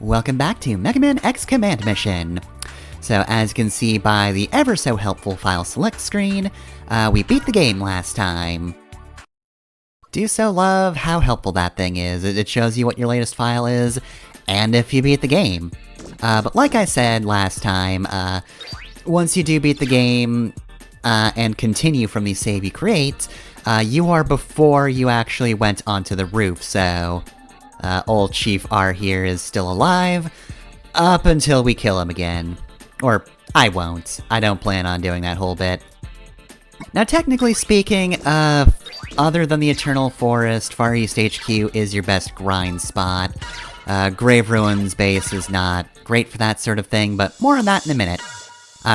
Welcome back to Mega Man X Command Mission. So as you can see by the ever so helpful file select screen, we beat the game last time. Do so love how helpful that thing is. It shows you what your latest file is, and if you beat the game. But like I said last time, once you do beat the game, and continue from the save you create, you are before you actually went onto the roof, so old Chief R here is still alive, up until we kill him again. Or, I won't. I don't plan on doing that whole bit. Now technically speaking, other than the Eternal Forest, Far East HQ is your best grind spot. Grave Ruins base is not great for that sort of thing, but more on that in a minute.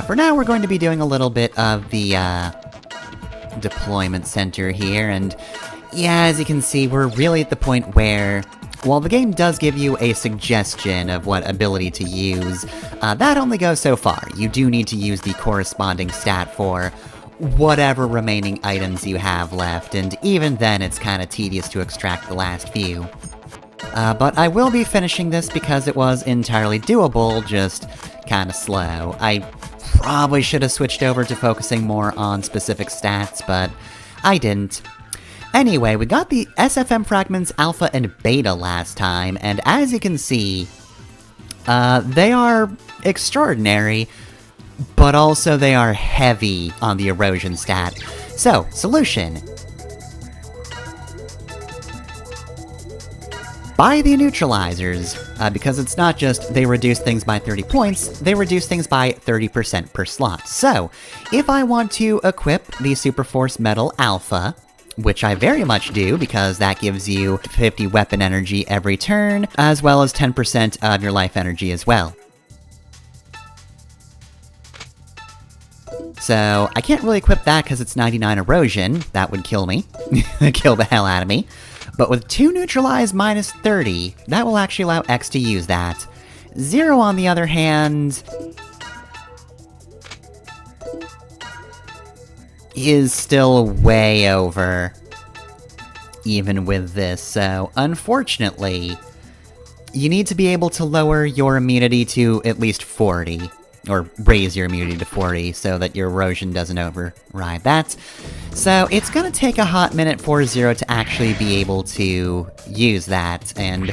For now, we're going to be doing a little bit of the, deployment center here, and yeah, as you can see, we're really at the point where, while the game does give you a suggestion of what ability to use, that only goes so far. You do need to use the corresponding stat for whatever remaining items you have left, and even then it's kinda tedious to extract the last few. But I will be finishing this because it was entirely doable, just kinda slow. I probably should have switched over to focusing more on specific stats, but I didn't. Anyway, we got the SFM fragments Alpha and Beta last time, and as you can see, they are extraordinary, but also they are heavy on the erosion stat. So, solution. Buy the neutralizers, because it's not just they reduce things by 30 points, they reduce things by 30% per slot. So, if I want to equip the Super Force Metal Alpha, which I very much do, because that gives you 50 weapon energy every turn, as well as 10% of your life energy as well. So, I can't really equip that because it's 99 erosion, that would kill me. Kill the hell out of me. But with 2 neutralized minus 30, that will actually allow X to use that. 0, on the other hand, is still way over, even with this, so unfortunately, you need to be able to lower your immunity to at least 40. Or raise your immunity to 40, so that your erosion doesn't override that. So it's gonna take a hot minute for Zero to actually be able to use that, and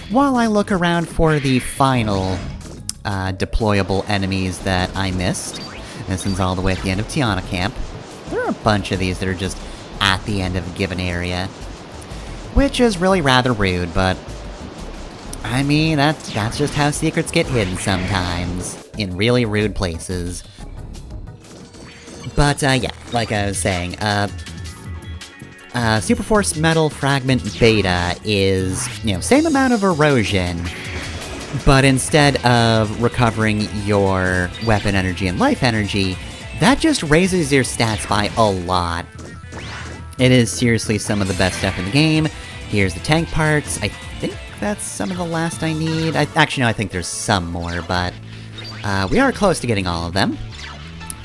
while I look around for the final deployable enemies that I missed, this one's all the way at the end of Tiana Camp, there are a bunch of these that are just at the end of a given area, which is really rather rude, but I mean, that's just how secrets get hidden sometimes, in really rude places. But, yeah, like I was saying, Super Force Metal Fragment Beta is, you know, same amount of erosion, but instead of recovering your weapon energy and life energy, that just raises your stats by a lot. It is seriously some of the best stuff in the game. Here's the tank parts. I think that's some of the last I need. Actually, no, I think there's some more, but we are close to getting all of them.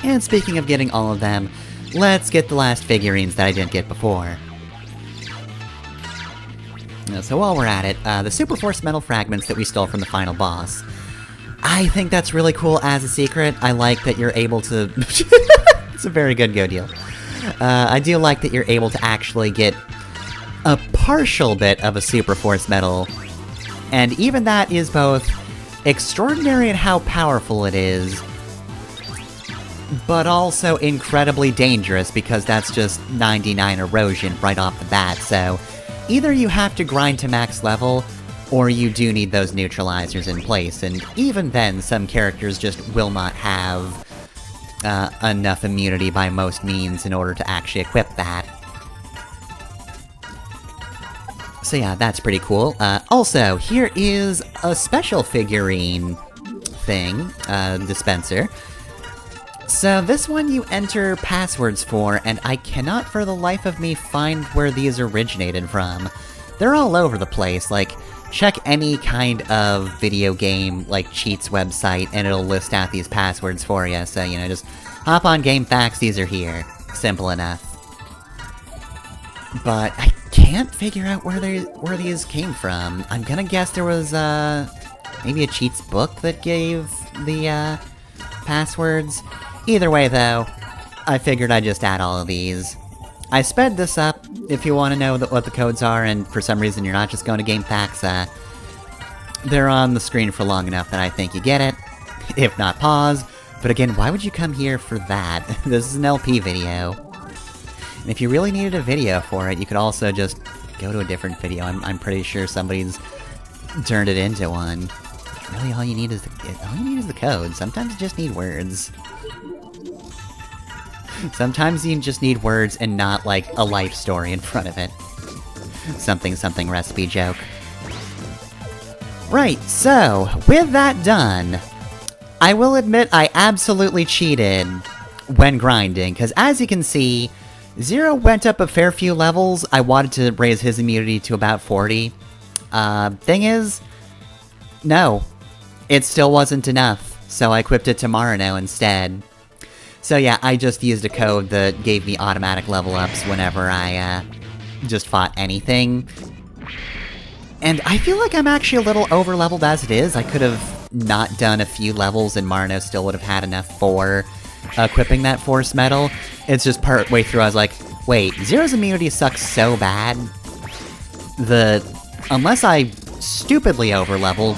And speaking of getting all of them, let's get the last figurines that I didn't get before. So while we're at it, the Super Force Metal Fragments that we stole from the final boss. I think that's really cool as a secret. I like that you're able to... It's a very good go deal. I do like that you're able to actually get a partial bit of a Super Force Metal, and even that is both extraordinary in how powerful it is, but also incredibly dangerous because that's just 99 erosion right off the bat, so either you have to grind to max level, or you do need those neutralizers in place, and even then, some characters just will not have enough immunity by most means in order to actually equip that. So yeah, that's pretty cool. Also, here is a special figurine thing, dispenser. So this one you enter passwords for, and I cannot for the life of me find where these originated from. They're all over the place, like, check any kind of video game, like, cheats website, and it'll list out these passwords for you, so, you know, just hop on GameFAQs, these are here. Simple enough. But I can't figure out where these came from. I'm gonna guess there was, maybe a cheats book that gave the, passwords. Either way, though, I figured I'd just add all of these. I sped this up, if you want to know what the codes are, and for some reason you're not just going to game packs, they're on the screen for long enough that I think you get it. If not, pause. But again, why would you come here for that? This is an LP video. And if you really needed a video for it, you could also just go to a different video. I'm pretty sure somebody's turned it into one. Really, all you need is the code. Sometimes you just need words. Sometimes you just need words and not, like, a life story in front of it. Something recipe joke. Right, so, with that done, I will admit I absolutely cheated when grinding, because as you can see, Zero went up a fair few levels. I wanted to raise his immunity to about 40. Thing is, no. It still wasn't enough, so I equipped it to Marino instead. So yeah, I just used a code that gave me automatic level ups whenever I, just fought anything. And I feel like I'm actually a little over-leveled as it is. I could have not done a few levels and Marino still would have had enough for equipping that Force Medal. It's just part way through I was like, wait, Zero's immunity sucks so bad that unless I stupidly over-leveled,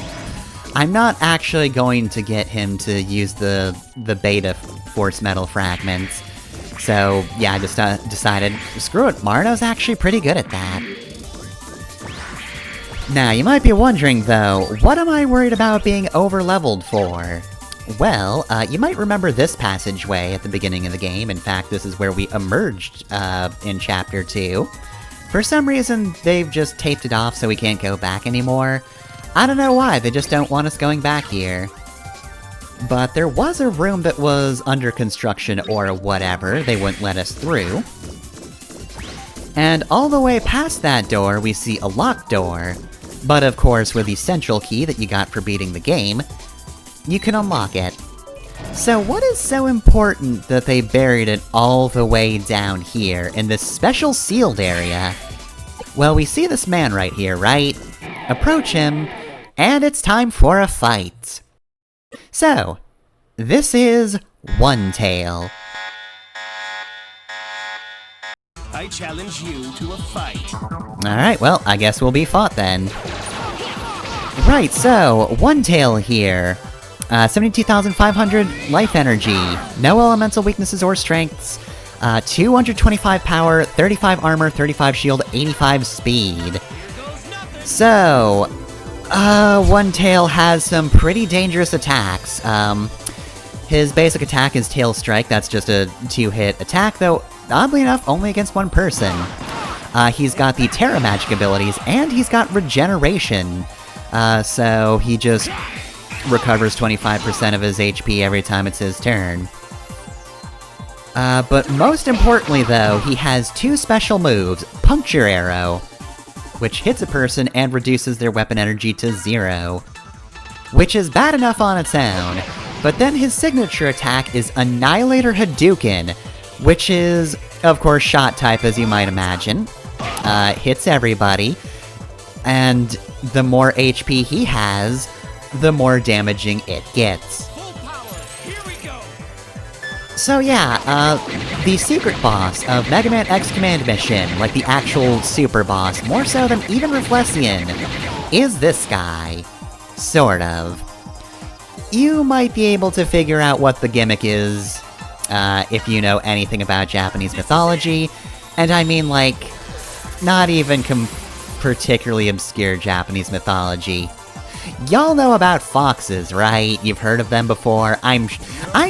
I'm not actually going to get him to use the beta Force Medal fragments. So yeah, I just decided, screw it, Marino's actually pretty good at that. Now, you might be wondering, though, what am I worried about being over-leveled for? Well, you might remember this passageway at the beginning of the game. In fact, this is where we emerged, in Chapter 2. For some reason, they've just taped it off so we can't go back anymore. I don't know why, they just don't want us going back here. But there was a room that was under construction or whatever, they wouldn't let us through. And all the way past that door, we see a locked door. But of course, with the central key that you got for beating the game, you can unlock it. So what is so important that they buried it all the way down here, in this special sealed area? Well, we see this man right here, right? Approach him, and it's time for a fight. So, this is Ninetails. I challenge you to a fight. Alright, well, I guess we'll be fought then. Right, so, Ninetails here. 72,500 life energy, no elemental weaknesses or strengths, 225 power, 35 armor, 35 shield, 85 speed. So, Ninetails has some pretty dangerous attacks. His basic attack is Tail Strike, that's just a 2-hit attack, though, oddly enough, only against one person. He's got the Terra Magic abilities, and he's got Regeneration. So he just recovers 25% of his HP every time it's his turn. But most importantly, though, he has two special moves. Puncture Arrow, which hits a person and reduces their weapon energy to 0. Which is bad enough on its own, but then his signature attack is Annihilator Hadouken, which is, of course, shot type, as you might imagine. Hits everybody, and the more HP he has, the more damaging it gets. So yeah, the secret boss of Mega Man X Command Mission, like the actual super boss, more so than even Reflexion, is this guy. Sort of. You might be able to figure out what the gimmick is, if you know anything about Japanese mythology, and I mean, like, not even particularly obscure Japanese mythology. Y'all know about foxes, right? You've heard of them before. I'm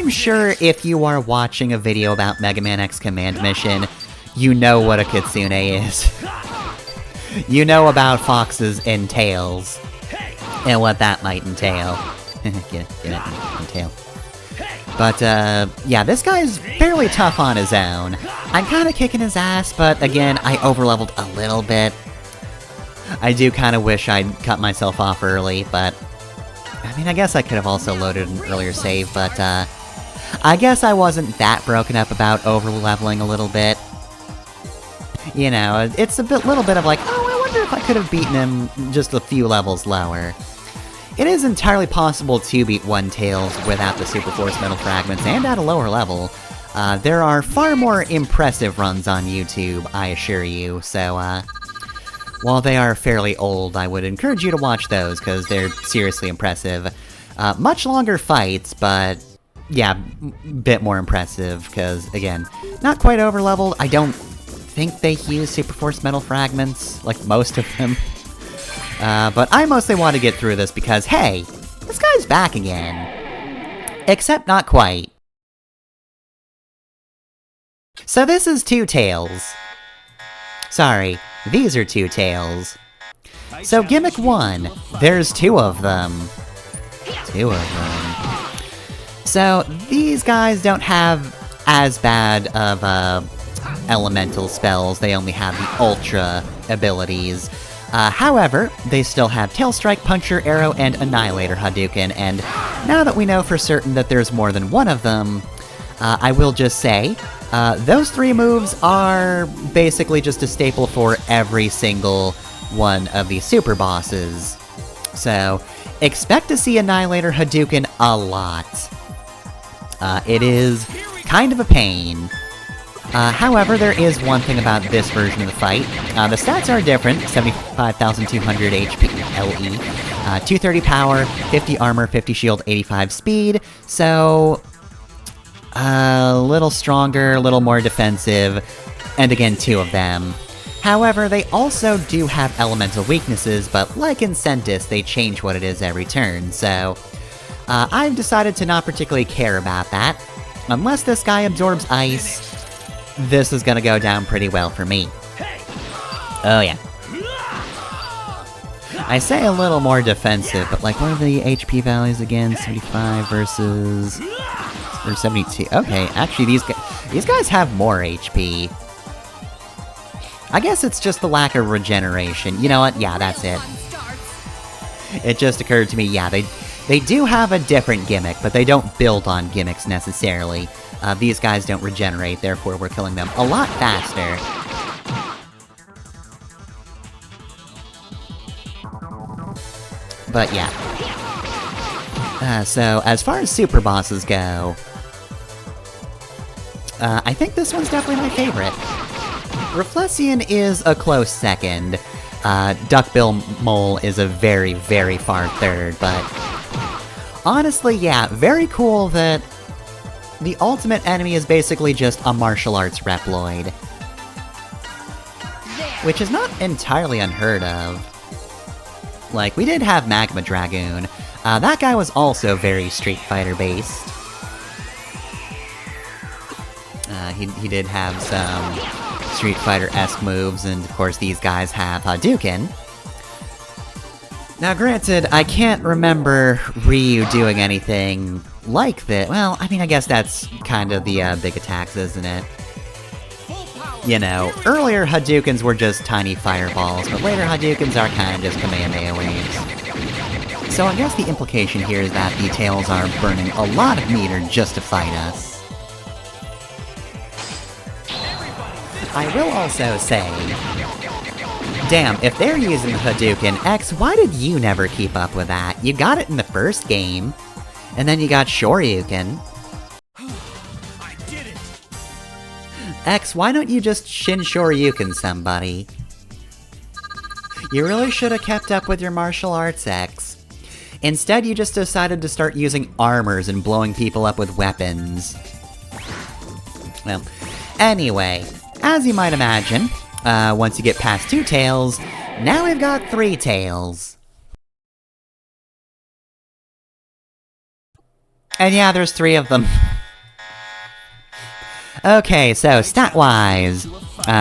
sure if you are watching a video about Mega Man X Command Mission, you know what a kitsune is. You know about foxes and tails, and what that might entail. Get it? Entail. But, yeah, this guy's fairly tough on his own. I'm kinda kicking his ass, but again, I overleveled a little bit. I do kinda wish I'd cut myself off early, but... I mean, I guess I could have also loaded an earlier save, but, I guess I wasn't that broken up about overleveling a little bit. You know, it's a little bit of like, oh, I wonder if I could have beaten him just a few levels lower. it is entirely possible to beat Ninetails without the Super Force Metal Fragments and at a lower level. There are far more impressive runs on YouTube, I assure you, so, while they are fairly old, I would encourage you to watch those, because they're seriously impressive. Much longer fights, but yeah, bit more impressive, because, again, not quite over-leveled. I don't think they use Super Force Metal Fragments, like most of them. But I mostly want to get through this because, hey, this guy's back again. Except not quite. So this is Two Tails. Sorry, these are Two Tails. So Gimmick 1, there's two of them. Two of them. So these guys don't have as bad of, elemental spells, they only have the Ultra abilities. However, they still have Tail Strike, Puncher, Arrow, and Annihilator Hadouken, and now that we know for certain that there's more than one of them, I will just say, those three moves are basically just a staple for every single one of the super bosses. So, expect to see Annihilator Hadouken a lot. It is kind of a pain. However, there is one thing about this version of the fight. The stats are different, 75,200 HP LE, 230 power, 50 armor, 50 shield, 85 speed, so a little stronger, a little more defensive, and again, two of them. However, they also do have elemental weaknesses, but like in Centis, they change what it is every turn, so I've decided to not particularly care about that. Unless this guy absorbs ice, this is gonna go down pretty well for me. Oh yeah. I say a little more defensive, but like, what are the HP values again? 75 versus... or 72. Okay, actually these guys have more HP. I guess it's just the lack of regeneration. You know what? Yeah, that's it. It just occurred to me, yeah, they do have a different gimmick, but they don't build on gimmicks necessarily. These guys don't regenerate, therefore we're killing them a lot faster. But yeah. So, as far as super bosses go, I think this one's definitely my favorite. Reflexion is a close second. Duckbill Mole is a very, very far third, but... honestly, yeah, very cool that the ultimate enemy is basically just a martial arts Reploid. Which is not entirely unheard of. Like, we did have Magma Dragoon. That guy was also very Street Fighter based. He did have some Street Fighter-esque moves, and of course these guys have Hadouken. Now granted, I can't remember Ryu doing anything like this. Well, I mean, I guess that's kind of the big attacks, isn't it? You know, earlier Hadoukens were just tiny fireballs, but later Hadoukens are kind of just Kamehameha waves. So I guess the implication here is that the Tails are burning a lot of meter just to fight us. I will also say, damn, if they're using the Hadouken X, why did you never keep up with that? You got it in the first game, and then you got Shoryuken. I did it. X, why don't you just Shin Shoryuken somebody? You really should have kept up with your martial arts, X. Instead, you just decided to start using armors and blowing people up with weapons. Well, anyway, as you might imagine, once you get past 2 Tails, now we've got 3 Tails. And yeah, there's 3 of them. Okay, so stat-wise,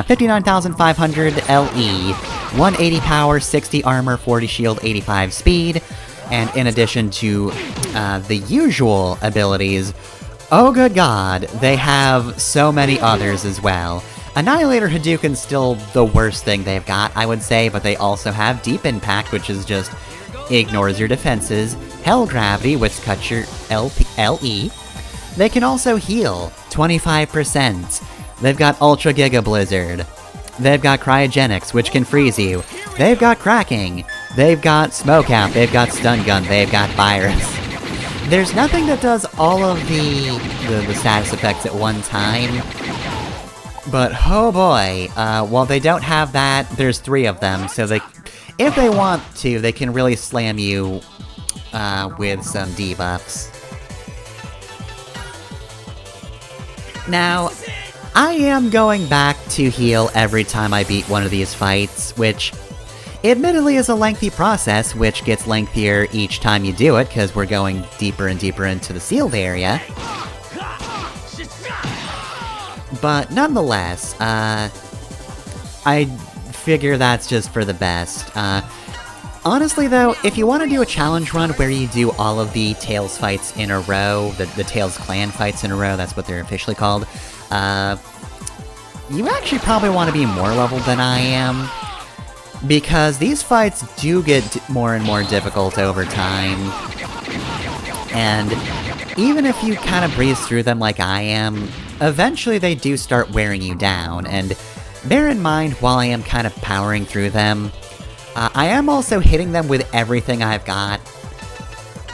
59,500 LE, 180 power, 60 armor, 40 shield, 85 speed, and in addition to the usual abilities, oh good god, they have so many others as well. Annihilator Hadouken's still the worst thing they've got, I would say, but they also have Deep Impact, which is just ignores your defenses, Hell Gravity, which cuts your LE. They can also heal, 25%. They've got Ultra Giga Blizzard. They've got Cryogenics, which can freeze you. They've got Cracking. They've got Smoke Out, they've got Stun Gun, they've got Virus. There's nothing that does all of the status effects at one time. But, oh boy, while they don't have that, there's 3 of them, so if they want to, they can really slam you, with some debuffs. Now, I am going back to heal every time I beat one of these fights, which admittedly is a lengthy process, which gets lengthier each time you do it, because we're going deeper and deeper into the sealed area. But nonetheless, I figure that's just for the best. Honestly though, if you want to do a challenge run where you do all of the Tails fights in a row, the Tails clan fights in a row, that's what they're officially called, you actually probably want to be more leveled than I am. Because these fights do get more and more difficult over time. And even if you kind of breeze through them like I am, eventually they do start wearing you down. And bear in mind, while I am kind of powering through them, I am also hitting them with everything I've got.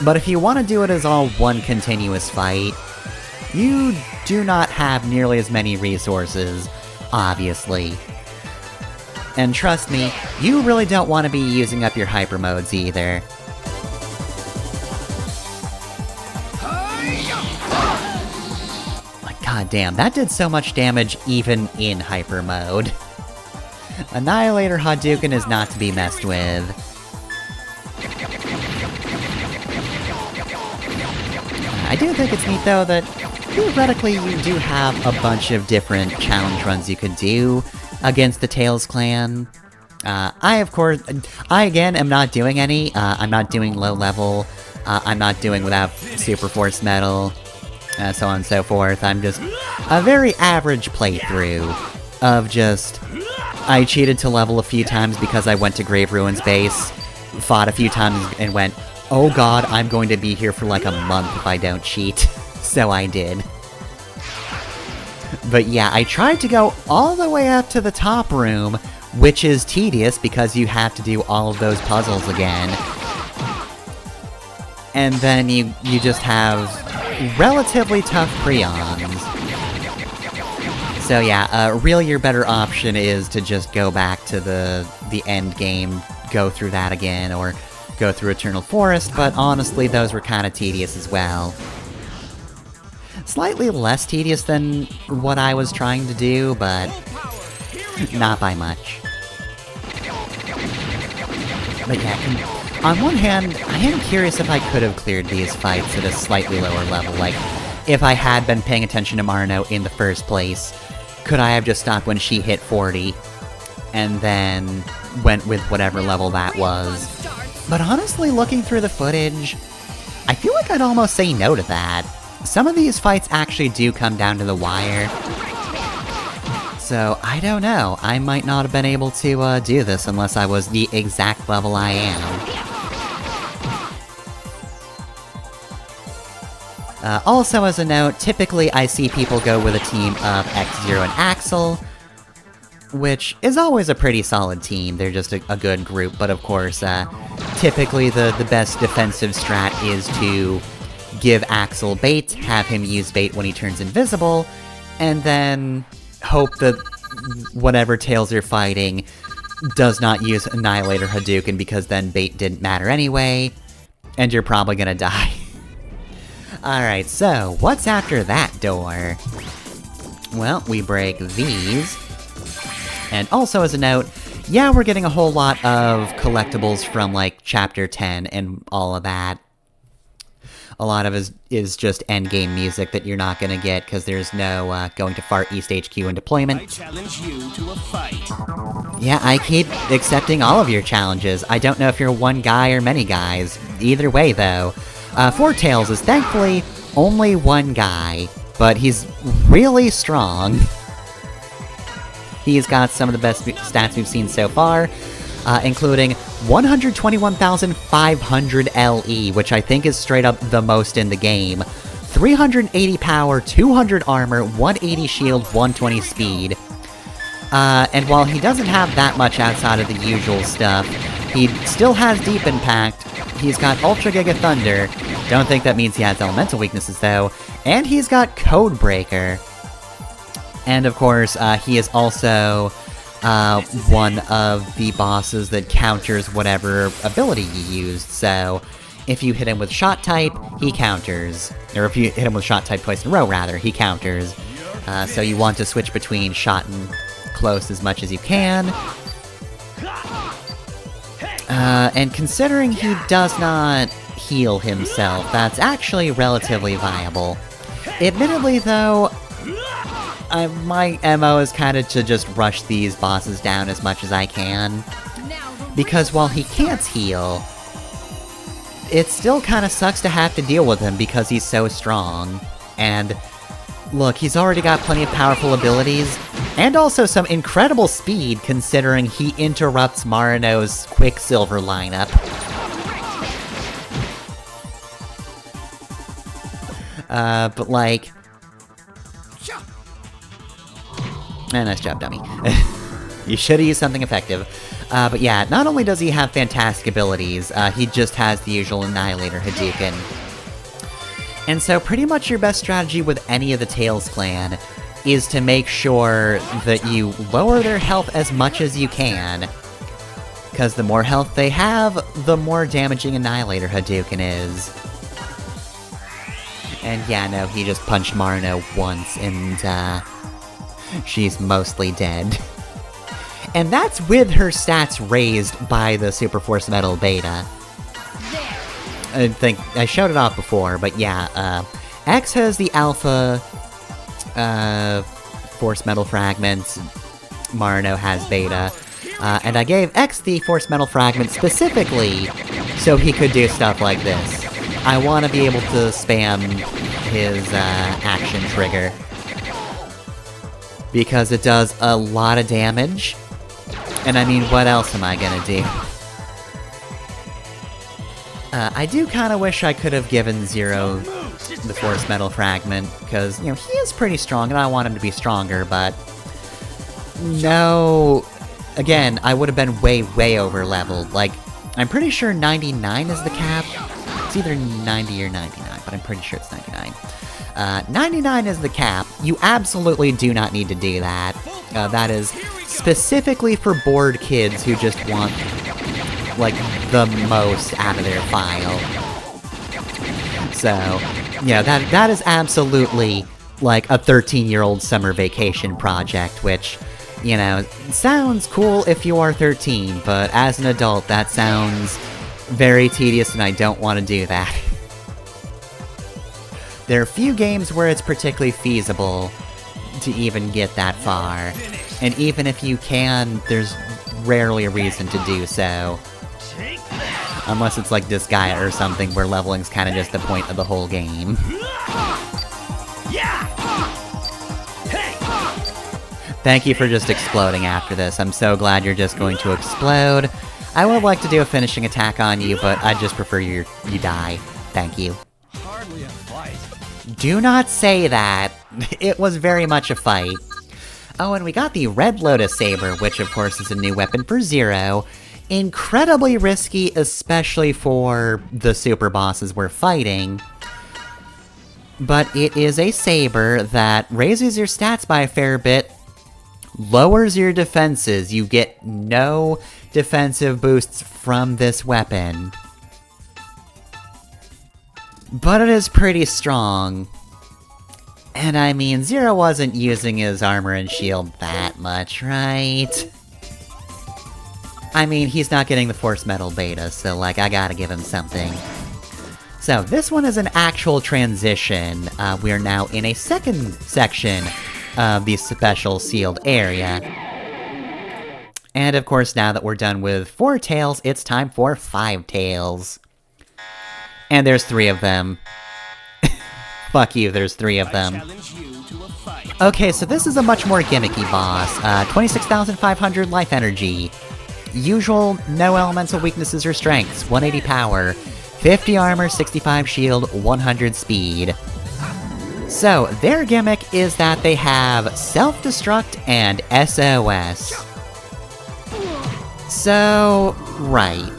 But if you want to do it as all one continuous fight, you do not have nearly as many resources, obviously. And trust me, you really don't want to be using up your hyper modes either. Like, goddamn, that did so much damage even in hyper mode. Annihilator Hadouken is not to be messed with. I do think it's neat though that theoretically you do have a bunch of different challenge runs you could do against the Tails clan. I again am not doing any. I'm not doing low level. I'm not doing without Super Force Medal, so on and so forth. I'm just a very average playthrough of just, I cheated to level a few times because I went to Grave Ruin's base, fought a few times and went, oh god, I'm going to be here for like a month if I don't cheat. So I did. But yeah, I tried to go all the way up to the top room, which is tedious because you have to do all of those puzzles again. And then you just have relatively tough prions. So yeah, really your better option is to just go back to the end game, go through that again, or go through Eternal Forest, but honestly those were kind of tedious as well. Slightly less tedious than what I was trying to do, but not by much. But yeah, on one hand, I am curious if I could have cleared these fights at a slightly lower level, like, if I had been paying attention to Marno in the first place, could I have just stopped when she hit 40, and then went with whatever level that was? But honestly, looking through the footage, I feel like I'd almost say no to that. Some of these fights actually do come down to the wire. So, I don't know. I might not have been able to do this unless I was the exact level I am. Also as a note, typically I see people go with a team of X-Zero and Axel, which is always a pretty solid team. They're just a good group, but of course, typically the best defensive strat is to give Axel bait, have him use bait when he turns invisible, and then hope that whatever Tails you're fighting does not use Annihilator Hadouken, because then bait didn't matter anyway, and you're probably gonna die. Alright, so, what's after that door? Well, we break these. And also as a note, yeah, we're getting a whole lot of collectibles from, like, Chapter 10 and all of that. A lot of it is just endgame music that you're not gonna get, because there's no going to Far East HQ and deployment. I challenge you to a fight. Yeah, I keep accepting all of your challenges. I don't know if you're one guy or many guys. Either way, though. For Tails is thankfully only one guy, but he's really strong. He's got some of the best stats we've seen so far, including 121,500 LE, which I think is straight up the most in the game, 380 power, 200 armor, 180 shield, 120 speed. And while he doesn't have that much outside of the usual stuff, He still has Deep Impact, he's got Ultra Giga Thunder, don't think that means he has elemental weaknesses though, and he's got Code Breaker. And of course, he is also one of the bosses that counters whatever ability you used, so if you hit him with Shot type, he counters. Or if you hit him with Shot type twice in a row, rather, he counters. So you want to switch between Shot and Close as much as you can. And considering he does not heal himself, that's actually relatively viable. Admittedly, though, my MO is kind of to just rush these bosses down as much as I can. Because while he can't heal, it still kind of sucks to have to deal with him because he's so strong. And look, he's already got plenty of powerful abilities, and also some incredible speed considering he interrupts Marino's Quicksilver lineup. But like... nice job, dummy. You should've used something effective. But yeah, not only does he have fantastic abilities, he just has the usual Annihilator Hadouken. And so pretty much your best strategy with any of the Tails clan is to make sure that you lower their health as much as you can. Because the more health they have, the more damaging Annihilator Hadouken is. And yeah, no, he just punched Marino once, and she's mostly dead. And that's with her stats raised by the Super Force Metal Beta. I think I showed it off before, but yeah, X has the Alpha Force Metal Fragments, Marino has Beta, and I gave X the Force Metal Fragment specifically so he could do stuff like this. I want to be able to spam his action trigger, because it does a lot of damage. And I mean, what else am I gonna do? I do kinda wish I could have given Zero the Force Metal Fragment, because, you know, he is pretty strong, and I want him to be stronger, but... No... Again, I would have been way over-leveled. Like, I'm pretty sure 99 is the cap. It's either 90 or 99, but I'm pretty sure it's 99. 99 is the cap. You absolutely do not need to do that. That is specifically for bored kids who just want, like, the most out of their file. So, yeah, that is absolutely, like, a 13-year-old summer vacation project, which, you know, sounds cool if you are 13, but as an adult, that sounds very tedious, and I don't want to do that. There are few games where it's particularly feasible to even get that far, and even if you can, there's rarely a reason to do so. Unless it's like Disgaea or something, where leveling's kind of just the point of the whole game. Thank you for just exploding after this. I'm so glad you're just going to explode. I would like to do a finishing attack on you, but I'd just prefer you die. Thank you. Hardly a fight. Do not say that. It was very much a fight. Oh, and we got the Red Lotus Saber, which of course is a new weapon for Zero. Incredibly risky, especially for the super bosses we're fighting. But it is a saber that raises your stats by a fair bit, lowers your defenses. You get no defensive boosts from this weapon. But it is pretty strong. And I mean, Zero wasn't using his armor and shield that much, right? I mean, he's not getting the Force Metal Beta, so, like, I gotta give him something. So, this one is an actual transition. We are now in a second section of the special sealed area. And of course, now that we're done with 4 tails, it's time for 5 tails. And there's 3 of them. Fuck you, there's 3 of them. Okay, so this is a much more gimmicky boss. 26,500 life energy. Usual, no elemental weaknesses or strengths, 180 power, 50 armor, 65 shield, 100 speed. So, their gimmick is that they have self-destruct and SOS. So, right.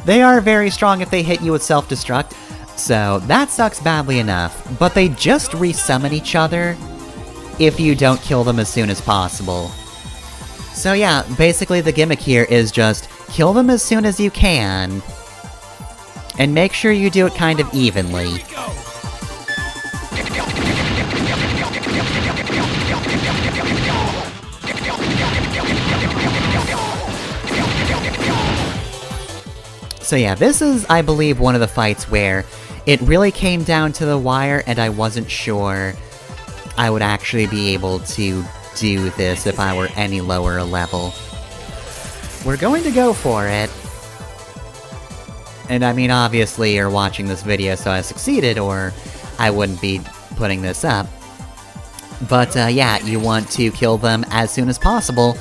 They are very strong if they hit you with self-destruct, so that sucks badly enough, but they just resummon each other if you don't kill them as soon as possible. So yeah, basically the gimmick here is just kill them as soon as you can, and make sure you do it kind of evenly. So yeah, this is, I believe, one of the fights where it really came down to the wire, and I wasn't sure I would actually be able to do this if I were any lower a level. We're going to go for it. And I mean, obviously you're watching this video so I succeeded, or I wouldn't be putting this up. But yeah, you want to kill them as soon as possible,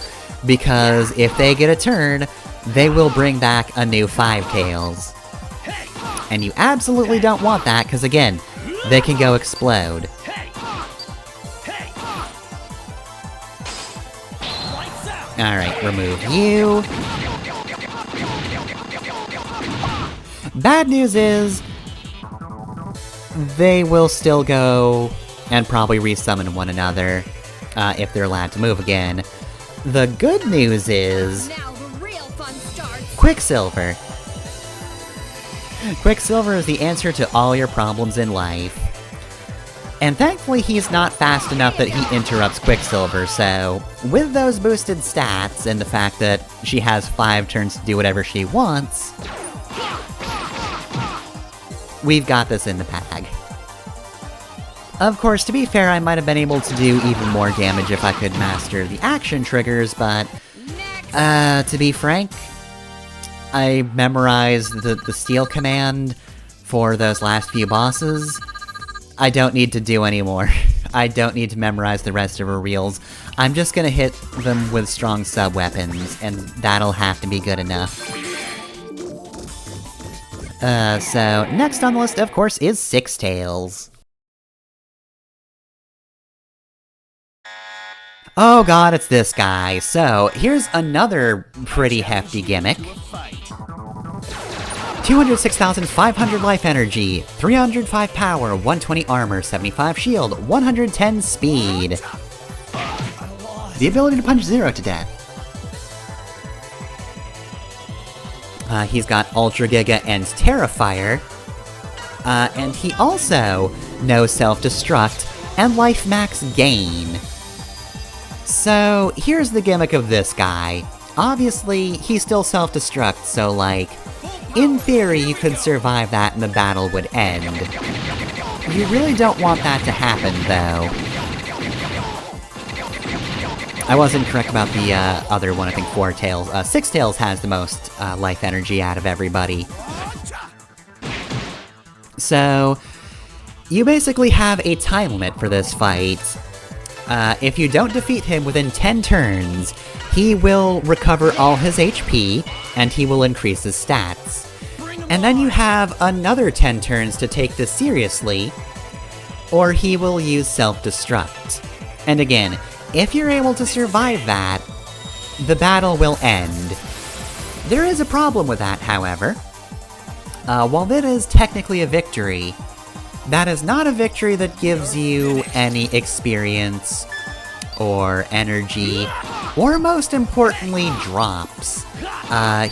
because if they get a turn, they will bring back a new 5 tails. And you absolutely don't want that, because again, they can go explode. Alright, remove you. Bad news is, they will still go and probably resummon one another, if they're allowed to move again. The good news is, Quicksilver. Quicksilver is the answer to all your problems in life. And thankfully he's not fast enough that he interrupts Quicksilver, so with those boosted stats and the fact that she has 5 turns to do whatever she wants, we've got this in the bag. Of course, to be fair, I might have been able to do even more damage if I could master the action triggers, but to be frank, I memorized the steal command for those last few bosses. I don't need to do any more. I don't need to memorize the rest of her reels. I'm just gonna hit them with strong sub-weapons, and that'll have to be good enough. So, next on the list, of course, is Six Tails. Oh god, it's this guy. So, here's another pretty hefty gimmick. 206,500 life energy, 305 power, 120 armor, 75 shield, 110 speed. The ability to punch Zero to death. He's got Ultra Giga and Terrifier. And he also knows Self-Destruct and Life Max Gain. So, here's the gimmick of this guy. Obviously, he's still self-destruct, so like, in theory you could survive that and the battle would end. You really don't want that to happen, though. I wasn't correct about the other one, I think 4 Tails. 6 Tails has the most life energy out of everybody. So, you basically have a time limit for this fight. If you don't defeat him within 10 turns, he will recover all his HP, and he will increase his stats. And then you have another 10 turns to take this seriously, or he will use self-destruct. And again, if you're able to survive that, the battle will end. There is a problem with that, however. While that is technically a victory, that is not a victory that gives you any experience, or energy, or most importantly, drops.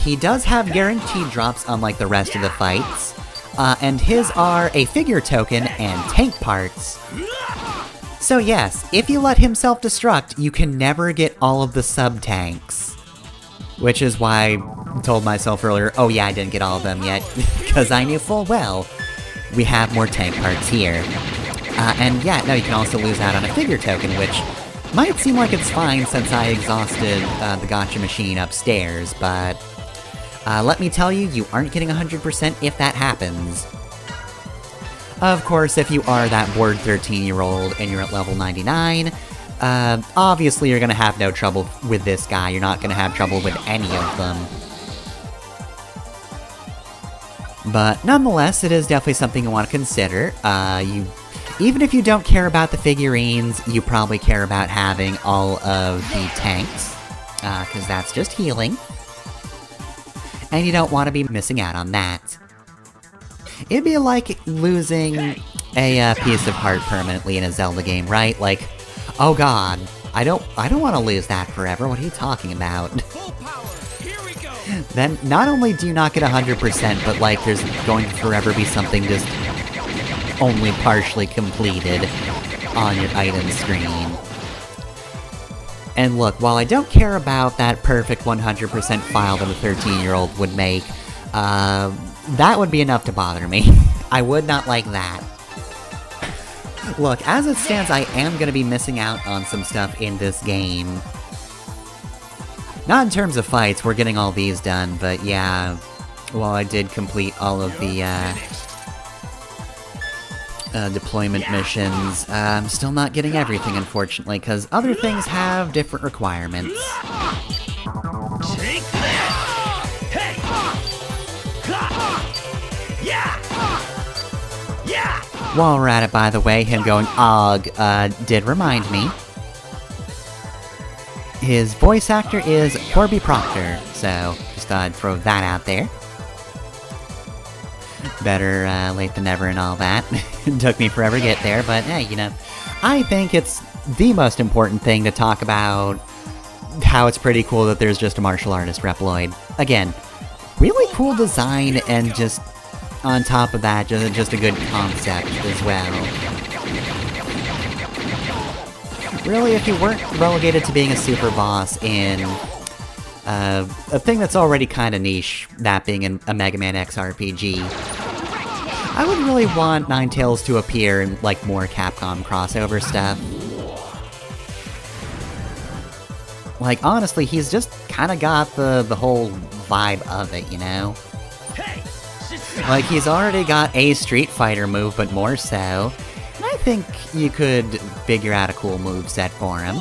He does have guaranteed drops unlike the rest of the fights, and his are a figure token and tank parts. So yes, if you let him self-destruct, you can never get all of the sub-tanks. Which is why I told myself earlier, oh yeah, I didn't get all of them yet, because I knew full well we have more tank parts here. And yeah, no, you can also lose out on a figure token, which might seem like it's fine since I exhausted the gotcha machine upstairs, but let me tell you, you aren't getting 100% if that happens. Of course, if you are that bored 13-year-old and you're at level 99, obviously you're gonna have no trouble with this guy, you're not gonna have trouble with any of them. But nonetheless, it is definitely something you want to consider. Even if you don't care about the figurines, you probably care about having all of the tanks, because that's just healing. And you don't want to be missing out on that. It'd be like losing a piece of heart permanently in a Zelda game, right? Like, oh god, I don't want to lose that forever, what are you talking about? Then, not only do you not get 100%, but like, there's going to forever be something just only partially completed on your item screen. And look, while I don't care about that perfect 100% file that a 13-year-old would make, that would be enough to bother me. I would not like that. Look, as it stands, I am gonna be missing out on some stuff in this game. Not in terms of fights, we're getting all these done, but yeah, while I did complete all of the, deployment missions, I'm still not getting everything, unfortunately, because other things have different requirements. Take that! Hey! Yeah! While we're at it, by the way, him going "Ogg" did remind me. His voice actor is Corby Proctor, so just thought I'd throw that out there. Better late than never and all that. It took me forever to get there, but hey, you know, I think it's the most important thing to talk about how it's pretty cool that there's just a martial artist Reploid. Again, really cool design, and just on top of that, just a good concept as well. Really, if you weren't relegated to being a super boss in a thing that's already kinda niche, that being a Mega Man X RPG, I would really want Ninetails to appear in, like, more Capcom crossover stuff. Like, honestly, he's just kinda got the whole vibe of it, you know? Like, he's already got a Street Fighter move, but more so. And I think you could figure out a cool moveset for him.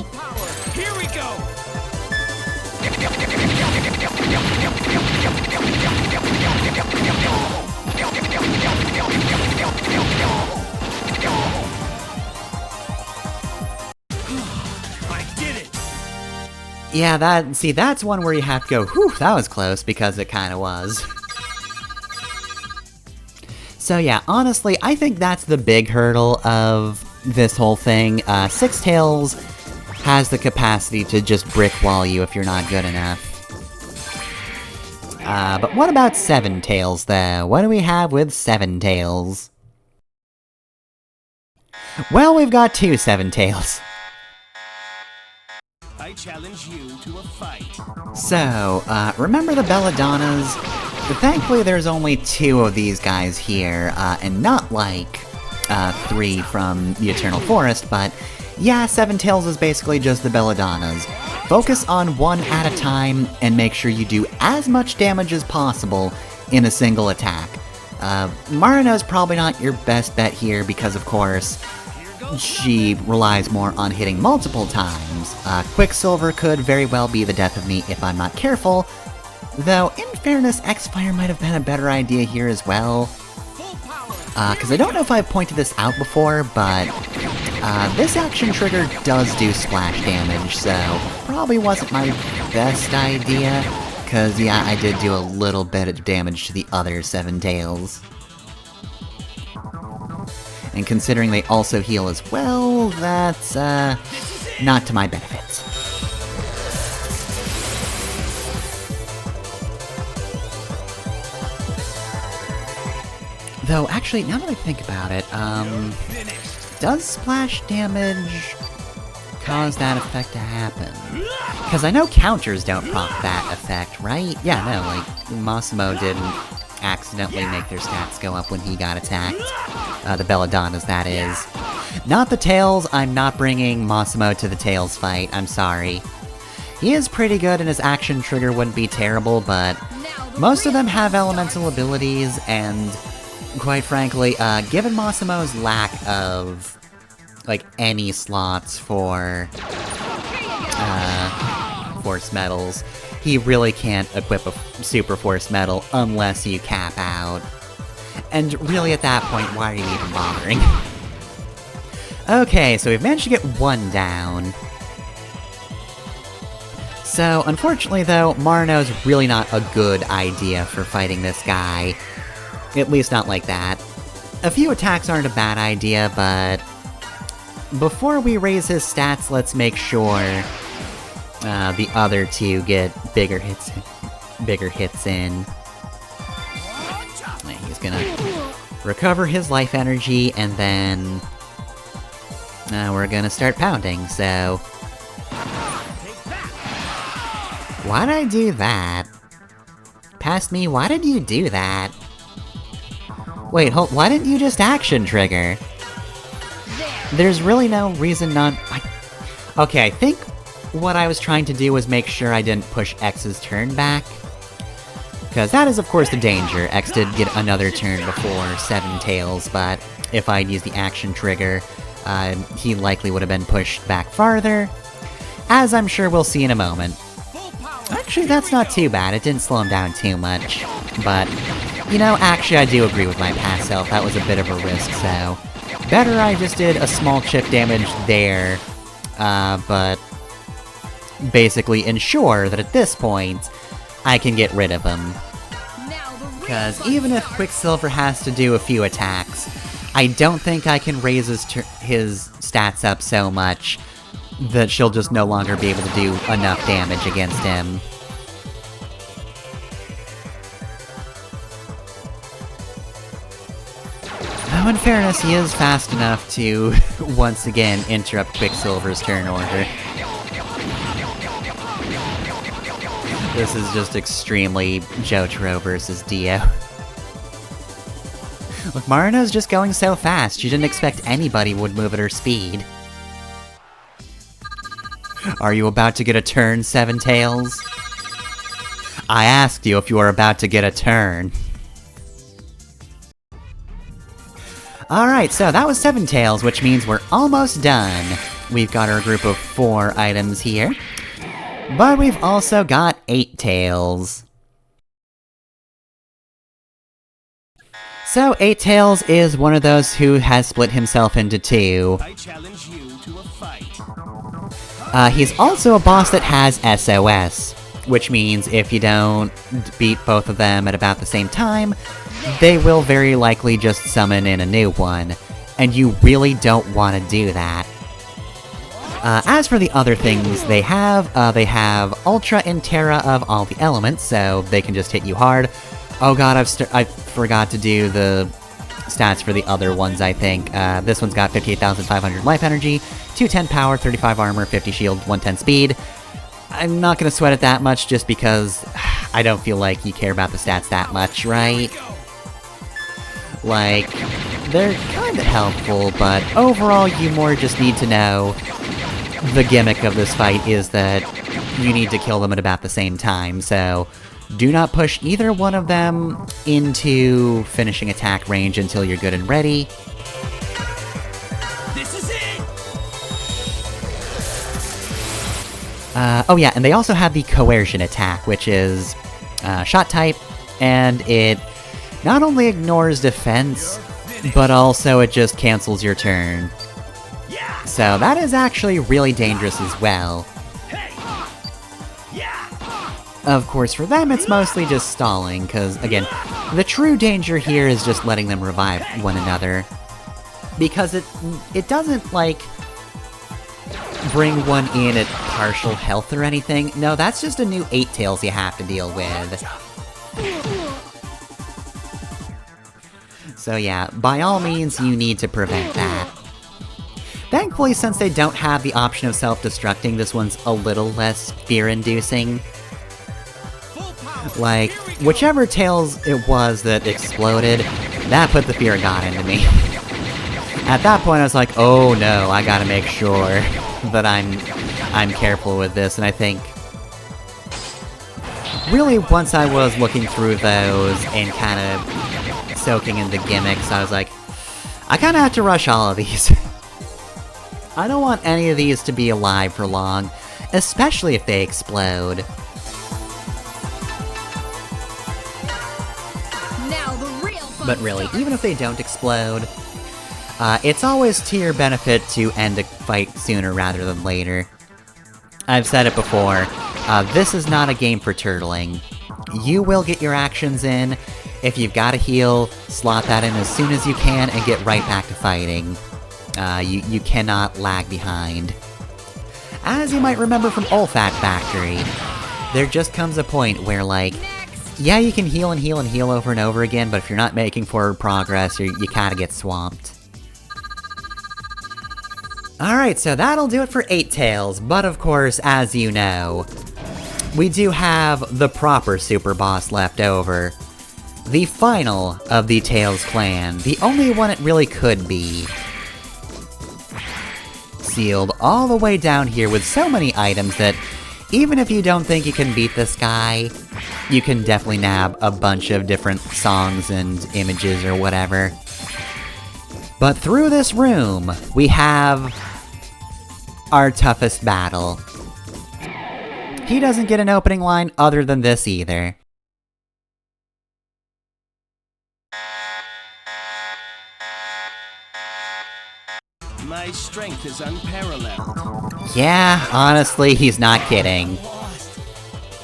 Here we go! I did it! Yeah, that's one where you have to go, whew, that was close, because it kinda was. So yeah, honestly, I think that's the big hurdle of this whole thing. Six Tails has the capacity to just brick wall you if you're not good enough. But what about Seven Tails, though? What do we have with Seven Tails? Well, we've got two Seven Tails. I challenge you to a fight. So, remember the Belladonnas? Thankfully, there's only two of these guys here, and not like, three from the Eternal Forest, but yeah, Seven Tails is basically just the Belladonnas. Focus on one at a time, and make sure you do as much damage as possible in a single attack. Marina's probably not your best bet here, because of course, she relies more on hitting multiple times. Quicksilver could very well be the death of me if I'm not careful, though in fairness, X-Fire might have been a better idea here as well. Because I don't know if I've pointed this out before, but this action trigger does do splash damage, so probably wasn't my best idea, because yeah, I did do a little bit of damage to the other Seven Tails. And considering they also heal as well, that's, not to my benefit. Though, actually, now that I think about it, does splash damage cause that effect to happen? Because I know counters don't proc that effect, right? Yeah, no, like, Massimo didn't accidentally make their stats go up when he got attacked. The Belladonnas, that is. Not the Tails, I'm not bringing Massimo to the Tails fight, I'm sorry. He is pretty good and his action trigger wouldn't be terrible, but most of them have elemental abilities, and quite frankly, given Massimo's lack of, like, any slots for, Force Medals, he really can't equip a Super Force Medal unless you cap out. And really at that point, why are you even bothering? Okay, so we've managed to get one down. So, unfortunately though, Marno's really not a good idea for fighting this guy. At least not like that. A few attacks aren't a bad idea, but... before we raise his stats, let's make sure the other two get bigger hits in. He's gonna recover his life energy, and then we're gonna start pounding, so... why'd I do that? Past me, why did you do that? Wait, why didn't you just action trigger? There's really no reason okay, I think what I was trying to do was make sure I didn't push X's turn back. Because that is of course the danger. X did get another turn before Seven Tails, but if I'd used the action trigger, he likely would have been pushed back farther, as I'm sure we'll see in a moment. Actually, that's not too bad, it didn't slow him down too much. But, you know, actually I do agree with my past self, that was a bit of a risk, so... better I just did a small chip damage there, but... basically ensure that at this point, I can get rid of him. Because even if Quicksilver has to do a few attacks, I don't think I can raise his stats up so much that she'll just no longer be able to do enough damage against him. Though in fairness, he is fast enough to once again interrupt Quicksilver's turn order. This is just extremely Jotaro versus Dio. Look, Marino's just going so fast, she didn't expect anybody would move at her speed. Are you about to get a turn, Seven Tails? I asked you if you were about to get a turn. Alright, so that was Seven Tails, which means we're almost done. We've got our group of 4 items here. But we've also got 8 Tails. So, 8 Tails is one of those who has split himself into 2. I challenge you to a fight. He's also a boss that has SOS, which means if you don't beat both of them at about the same time, they will very likely just summon in a new one, and you really don't want to do that. As for the other things they have Ultra and Terra of all the elements, so they can just hit you hard. Oh god, I forgot to do the stats for the other ones, I think. This one's got 58,500 life energy, 210 power, 35 armor, 50 shield, 110 speed. I'm not gonna sweat it that much just because I don't feel like you care about the stats that much, right? Like, they're kinda helpful, but overall you more just need to know the gimmick of this fight is that you need to kill them at about the same time, so do not push either one of them into finishing attack range until you're good and ready. This is it! Oh yeah, and they also have the coercion attack, which is shot type, and it not only ignores defense, but also it just cancels your turn. So that is actually really dangerous as well. Of course, for them it's mostly just stalling, because, again, the true danger here is just letting them revive one another. Because it doesn't, like, bring one in at partial health or anything. No, that's just a new 8 Tails you have to deal with. So yeah, by all means, you need to prevent that. Thankfully, since they don't have the option of self-destructing, this one's a little less fear-inducing. Like, whichever Tails it was that exploded, that put the fear of God into me. At that point, I was like, oh no, I gotta make sure that I'm careful with this, and I think... really, once I was looking through those and kind of soaking in the gimmicks, I was like, I kinda have to rush all of these. I don't want any of these to be alive for long, especially if they explode. But really, even if they don't explode, It's always to your benefit to end a fight sooner rather than later. I've said it before, this is not a game for turtling. You will get your actions in. If you've got to heal, slot that in as soon as you can and get right back to fighting. You cannot lag behind. As you might remember from Olfat Factory, there just comes a point where, like, yeah, you can heal and heal and heal over and over again, but if you're not making forward progress, you kinda get swamped. Alright, so that'll do it for 8 Tails, but of course, as you know, we do have the proper super boss left over. The final of the Tails clan, the only one it really could be. Sealed all the way down here with so many items that even if you don't think you can beat this guy, you can definitely nab a bunch of different songs and images or whatever. But through this room, we have our toughest battle. He doesn't get an opening line other than this either. My strength is unparalleled. Yeah, honestly, he's not kidding.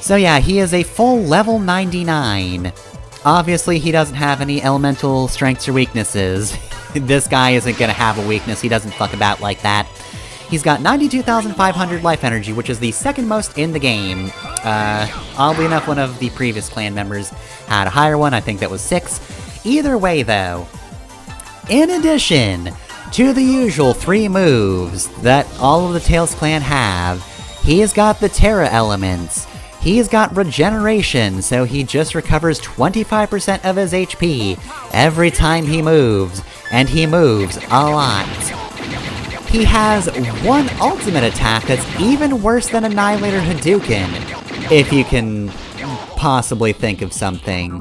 So yeah, he is a full level 99. Obviously, he doesn't have any elemental strengths or weaknesses. This guy isn't gonna have a weakness, he doesn't fuck about like that. He's got 92,500 life energy, which is the second most in the game. Oddly enough, one of the previous clan members had a higher one, I think that was 6. Either way, though, in addition to the usual 3 moves that all of the Tails clan have, he's got the Terra elements. He's got regeneration, so he just recovers 25% of his HP every time he moves, and he moves a lot. He has one ultimate attack that's even worse than Annihilator Hadouken, if you can possibly think of something.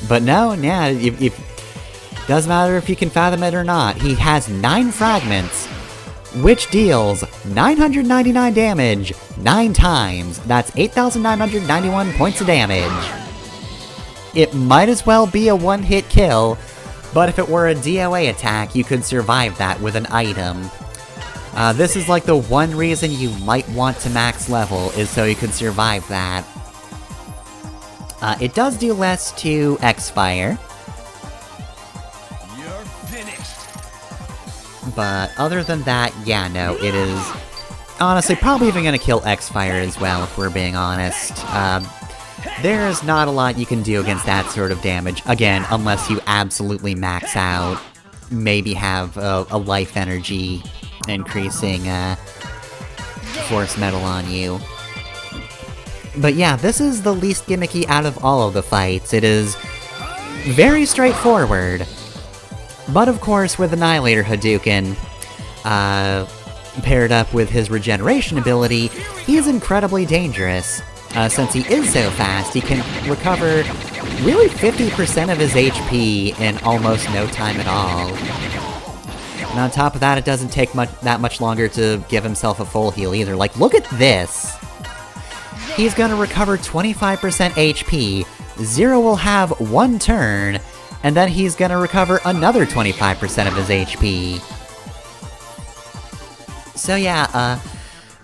But no, yeah, doesn't matter if you can fathom it or not. He has 9 fragments, which deals 999 damage 9 times. That's 8,991 points of damage. It might as well be a one-hit kill, but if it were a DOA attack, you could survive that with an item. This is like the one reason you might want to max level, is so you can survive that. It does do less to X-Fire. You're finished. But other than that, yeah, no, it is honestly probably even gonna kill X-Fire as well, if we're being honest. There's not a lot you can do against that sort of damage, again, unless you absolutely max out. Maybe have a life energy increasing force metal on you. But yeah, this is the least gimmicky out of all of the fights. It is very straightforward. But of course, with Annihilator Hadouken, paired up with his regeneration ability, he's incredibly dangerous. Since he is so fast, he can recover really 50% of his HP in almost no time at all. And on top of that, it doesn't take that much longer to give himself a full heal either. Like, look at this! He's gonna recover 25% HP, Zero will have 1 turn, and then he's gonna recover another 25% of his HP. So yeah,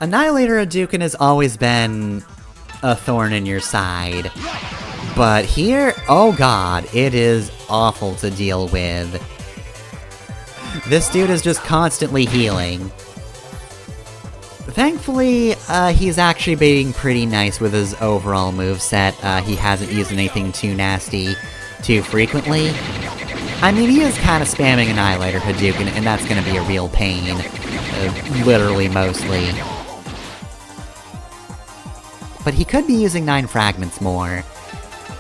Annihilator Hadouken has always been a thorn in your side. But here, oh god, it is awful to deal with. This dude is just constantly healing. Thankfully, he's actually being pretty nice with his overall moveset. He hasn't used anything too nasty too frequently. I mean, he is kind of spamming Annihilator Hadouken, and that's gonna be a real pain. Literally, mostly. But he could be using 9 fragments more.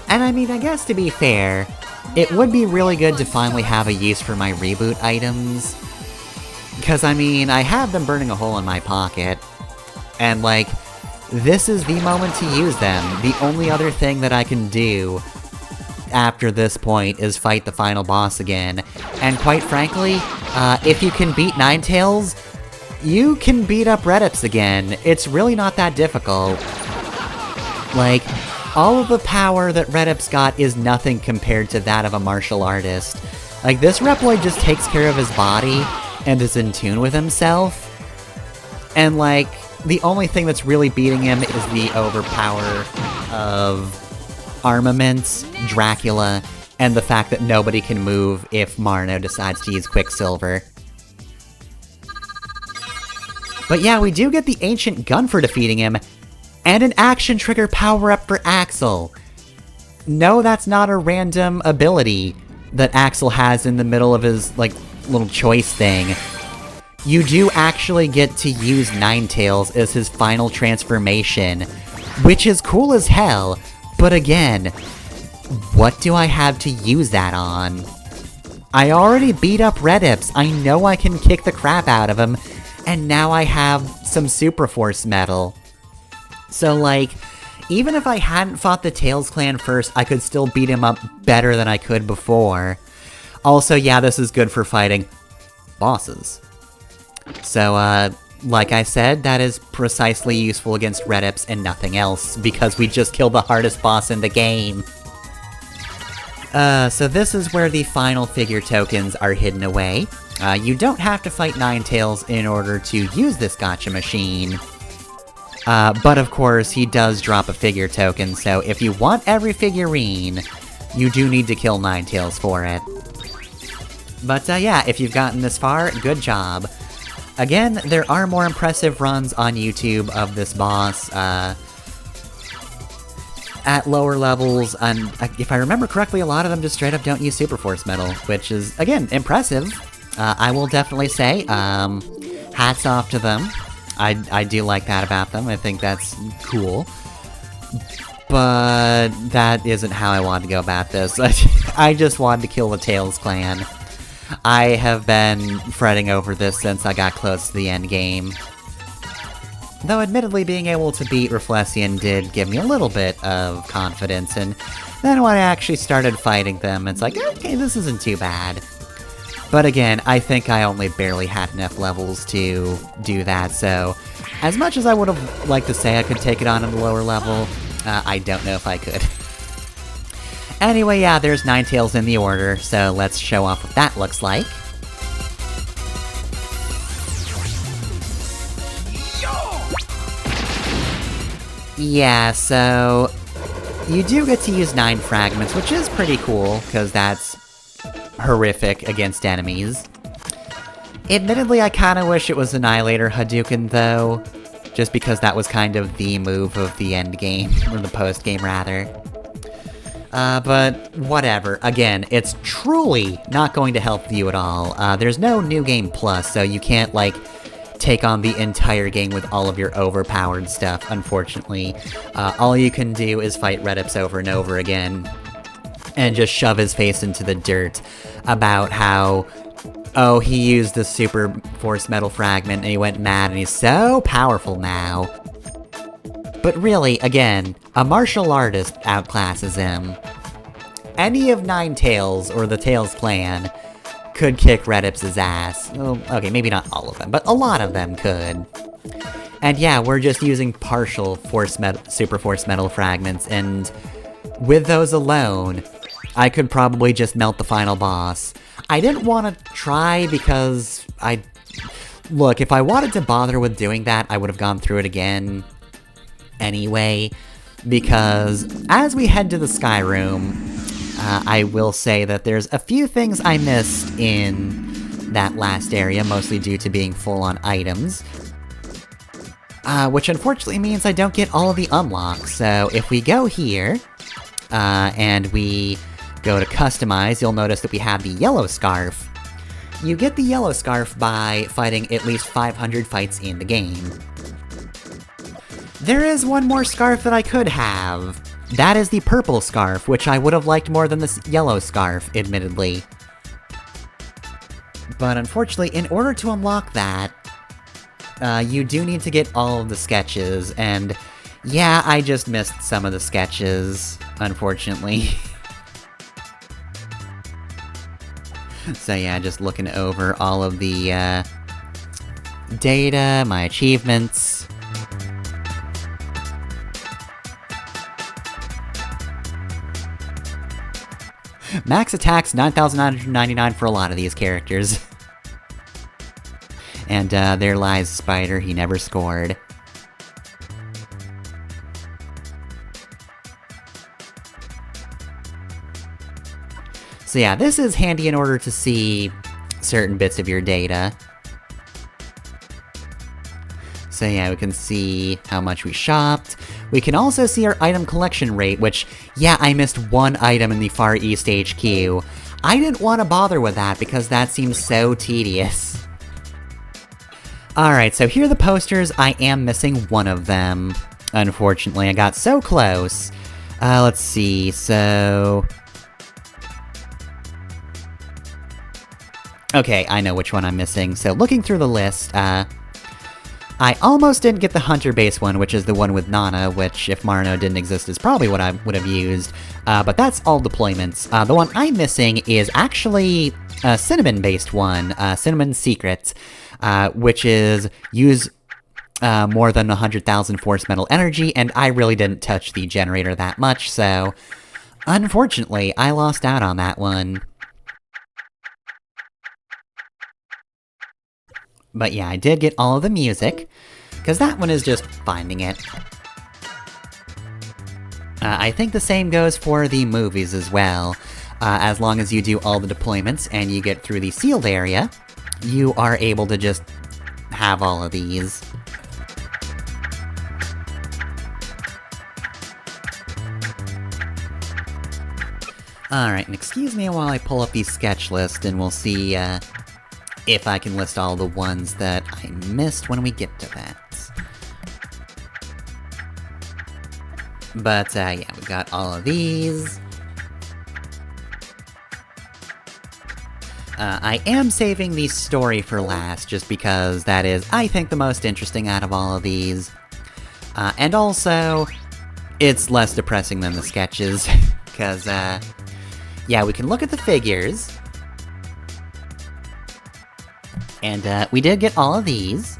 And I mean, I guess to be fair, it would be really good to finally have a use for my reboot items. Because, I mean, I have them burning a hole in my pocket. And, like, this is the moment to use them. The only other thing that I can do after this point is fight the final boss again. And quite frankly, if you can beat Ninetails, you can beat up Redips again. It's really not that difficult. Like, all of the power that Redips got is nothing compared to that of a martial artist. Like, this Reploid just takes care of his body and is in tune with himself. And, like, the only thing that's really beating him is the overpower of armaments, Dracula, and the fact that nobody can move if Marno decides to use Quicksilver. But yeah, we do get the Ancient Gun for defeating him, and an action trigger power-up for Axel. No, that's not a random ability that Axel has in the middle of his, like, little choice thing. You do actually get to use Ninetails as his final transformation, which is cool as hell, but again, what do I have to use that on? I already beat up Redips, I know I can kick the crap out of him, and now I have some Super Force Metal. So, like, even if I hadn't fought the Tails clan first, I could still beat him up better than I could before. Also, yeah, this is good for fighting bosses. So, like I said, that is precisely useful against Redips and nothing else, because we just killed the hardest boss in the game. So this is where the final figure tokens are hidden away. You don't have to fight Ninetails in order to use this gacha machine. But of course, he does drop a figure token, so if you want every figurine, you do need to kill Ninetails for it. But yeah, if you've gotten this far, good job. Again, there are more impressive runs on YouTube of this boss, at lower levels, and if I remember correctly, a lot of them just straight up don't use Super Force Metal, which is, again, impressive. I will definitely say, hats off to them. I do like that about them, I think that's cool. But that isn't how I wanted to go about this. I just wanted to kill the Tails clan. I have been fretting over this since I got close to the end game. Though admittedly being able to beat Reflexion did give me a little bit of confidence, and then when I actually started fighting them, it's like, okay, this isn't too bad. But again, I think I only barely had enough levels to do that, so as much as I would have liked to say I could take it on at a lower level, I don't know if I could. Anyway, yeah, there's Ninetails in the order, so let's show off what that looks like. Yeah, so you do get to use 9 fragments, which is pretty cool, because that's horrific against enemies. Admittedly, I kinda wish it was Annihilator Hadouken, though, just because that was kind of the move of the end game, or the post-game, rather. But whatever. Again, it's truly not going to help you at all. There's no New Game Plus, so you can't, like, take on the entire game with all of your overpowered stuff, unfortunately. All you can do is fight Redips over and over again, and just shove his face into the dirt about how, oh, he used the Super Force Metal Fragment and he went mad and he's so powerful now. But really, again, a martial artist outclasses him. Any of Ninetails or the Tails clan could kick Redips' ass. Well, okay, maybe not all of them, but a lot of them could. And yeah, we're just using partial Super Force Metal fragments, and with those alone, I could probably just melt the final boss. I didn't want to try because look, if I wanted to bother with doing that, I would have gone through it again anyway, because as we head to the Sky Room, I will say that there's a few things I missed in that last area, mostly due to being full on items. Which unfortunately means I don't get all of the unlocks, so if we go here, and we go to Customize, you'll notice that we have the Yellow Scarf. You get the Yellow Scarf by fighting at least 500 fights in the game. There is one more scarf that I could have. That is the Purple Scarf, which I would have liked more than the Yellow Scarf, admittedly. But unfortunately, in order to unlock that, you do need to get all of the sketches, and yeah, I just missed some of the sketches, unfortunately. So yeah, just looking over all of the, data, my achievements. Max attacks 9,999 for a lot of these characters. And there lies Spider, he never scored. So yeah, this is handy in order to see certain bits of your data. So yeah, we can see how much we shopped. We can also see our item collection rate, which, yeah, I missed one item in the Far East HQ. I didn't want to bother with that because that seems so tedious. Alright, so here are the posters. I am missing one of them. Unfortunately, I got so close. Let's see, so... Okay, I know which one I'm missing. So looking through the list, I almost didn't get the Hunter base one, which is the one with Nana, which, if Marno didn't exist, is probably what I would have used. But that's all deployments. The one I'm missing is actually a Cinnamon-based one, Cinnamon Secret, which is use more than 100,000 Force Metal Energy, and I really didn't touch the generator that much, so... Unfortunately, I lost out on that one. But yeah, I did get all of the music, because that one is just finding it. I think the same goes for the movies as well. As long as you do all the deployments and you get through the sealed area, you are able to just have all of these. Alright, and excuse me while I pull up the sketch list and we'll see, if I can list all the ones that I missed when we get to that. But, yeah, we got all of these. I am saving the story for last, just because that is, I think, the most interesting out of all of these. And also, it's less depressing than the sketches, because, yeah, we can look at the figures. And, we did get all of these.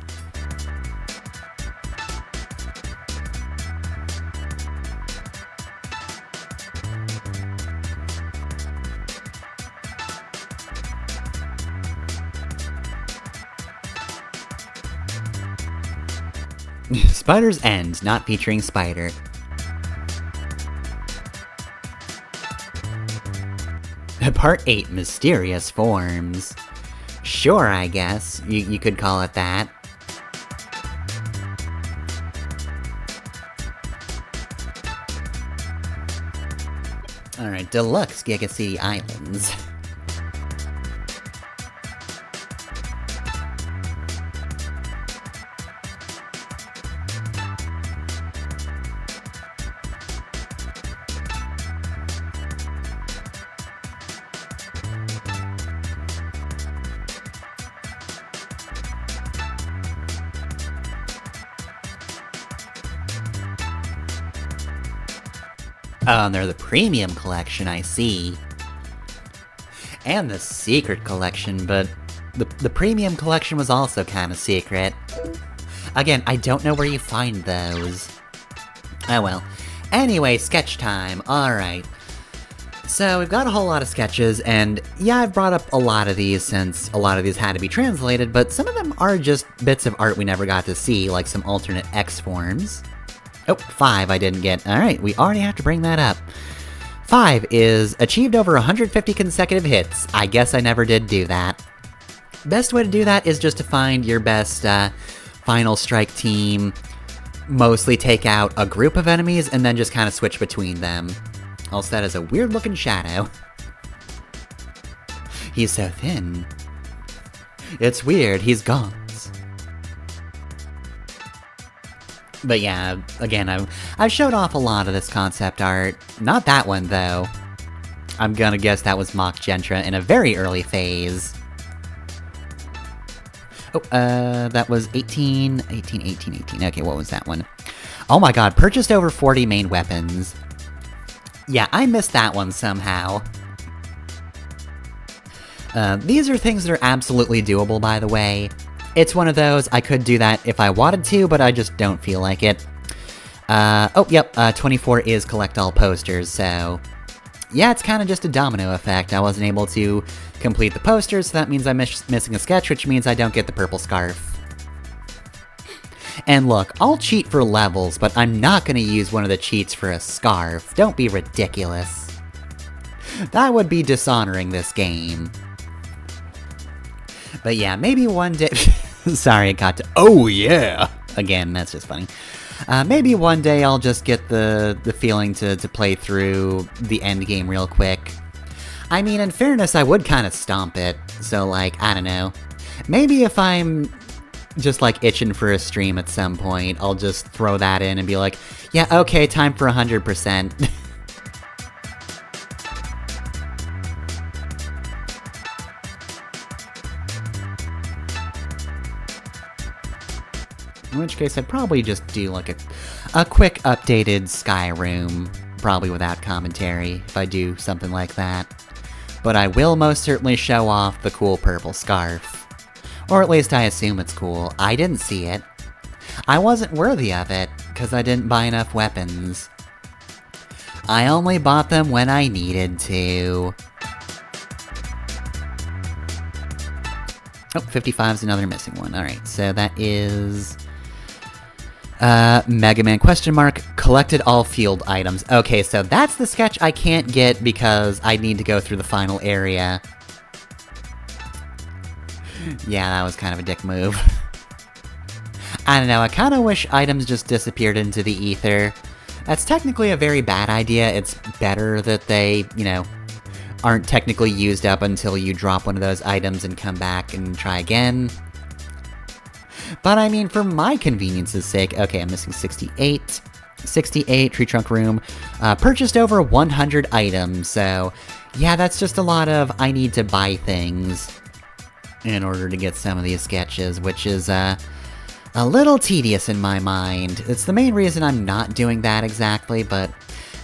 Spider's End, not featuring Spider. Part 8, Mysterious Forms. Sure, I guess. You could call it that. Alright, Deluxe Giga City Islands. Oh, and they're the Premium Collection, I see. And the Secret Collection, but the Premium Collection was also kinda secret. Again, I don't know where you find those. Oh well. Anyway, sketch time, alright. So, we've got a whole lot of sketches, and yeah, I've brought up a lot of these since a lot of these had to be translated, but some of them are just bits of art we never got to see, like some alternate X forms. Oh, 5 I didn't get. Alright, we already have to bring that up. 5 is achieved over 150 consecutive hits. I guess I never did do that. Best way to do that is just to find your best, final strike team, mostly take out a group of enemies, and then just kind of switch between them. Also, that is a weird-looking shadow. He's so thin. It's weird, he's gone. But yeah, again, I've showed off a lot of this concept art. Not that one, though. I'm gonna guess that was Mock Gentra in a very early phase. Oh, that was 18... Okay, what was that one? Oh my god, purchased over 40 main weapons. Yeah, I missed that one somehow. These are things that are absolutely doable, by the way. It's one of those, I could do that if I wanted to, but I just don't feel like it. Oh, yep, 24 is collect all posters, so... yeah, it's kind of just a domino effect. I wasn't able to complete the posters, so that means I'm missing a sketch, which means I don't get the purple scarf. And look, I'll cheat for levels, but I'm not gonna use one of the cheats for a scarf. Don't be ridiculous. That would be dishonoring this game. But yeah, maybe one day... Sorry, I got to... Oh yeah! Again, that's just funny. Maybe one day I'll just get the feeling to play through the end game real quick. I mean, in fairness, I would kind of stomp it, so like, I don't know. Maybe if I'm just like itching for a stream at some point, I'll just throw that in and be like, yeah, okay, time for 100%. In which case, I'd probably just do like a quick updated Skyrim, probably without commentary, if I do something like that. But I will most certainly show off the cool purple scarf. Or at least I assume it's cool. I didn't see it. I wasn't worthy of it, because I didn't buy enough weapons. I only bought them when I needed to. Oh, 55's another missing one. Alright, so that is... Mega Man question mark, collected all field items. Okay, so that's the sketch I can't get because I need to go through the final area. Yeah, that was kind of a dick move. I don't know, I kinda wish items just disappeared into the ether. That's technically a very bad idea. It's better that they, you know, aren't technically used up until you drop one of those items and come back and try again. But I mean, for my convenience's sake, okay, I'm missing 68. 68, tree trunk room. Purchased over 100 items, so yeah, that's just a lot of I need to buy things in order to get some of these sketches, which is a little tedious in my mind. It's the main reason I'm not doing that exactly, but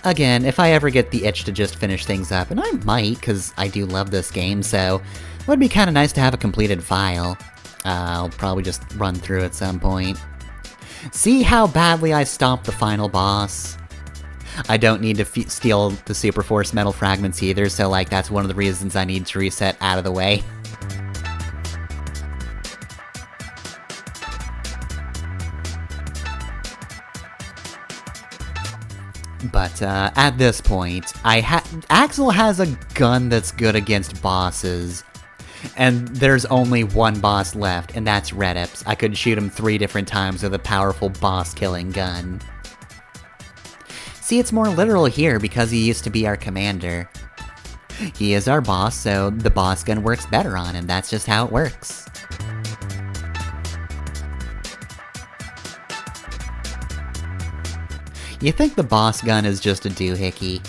again, if I ever get the itch to just finish things up, and I might, because I do love this game, so it would be kind of nice to have a completed file. I'll probably just run through at some point. See how badly I stomped the final boss? I don't need to steal the Super Force metal fragments either, so like that's one of the reasons I need to reset out of the way. But at this point, Axel has a gun that's good against bosses. And there's only one boss left, and that's Redips. I could shoot him 3 different times with a powerful boss-killing gun. See, it's more literal here because he used to be our commander. He is our boss, so the boss gun works better on him. That's just how it works. You think the boss gun is just a doohickey?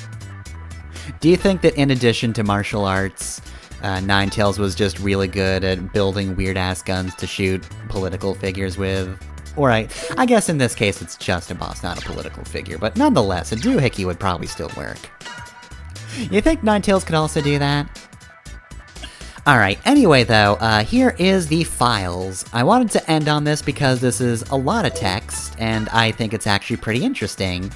Do you think that in addition to martial arts, Ninetails was just really good at building weird-ass guns to shoot political figures with? Alright, I guess in this case it's just a boss, not a political figure, but nonetheless, a doohickey would probably still work. You think Ninetails could also do that? Alright, anyway though, here is the files. I wanted to end on this because this is a lot of text, and I think it's actually pretty interesting.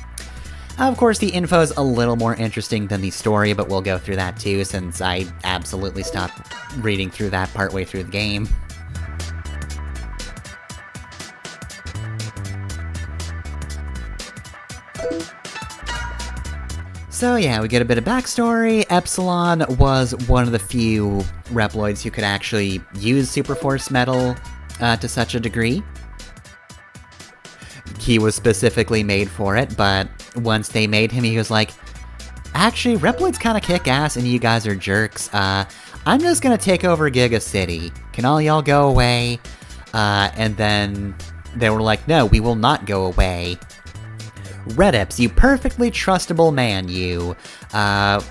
Of course, the info's a little more interesting than the story, but we'll go through that too, since I absolutely stopped reading through that partway through the game. So yeah, we get a bit of backstory. Epsilon was one of the few Reploids who could actually use Super Force Metal to such a degree. He was specifically made for it, but once they made him, he was like, actually, Reploids kinda kick ass and you guys are jerks. I'm just gonna take over Giga City. Can all y'all go away? And then they were like, no, we will not go away. Redips, you perfectly trustable man, you.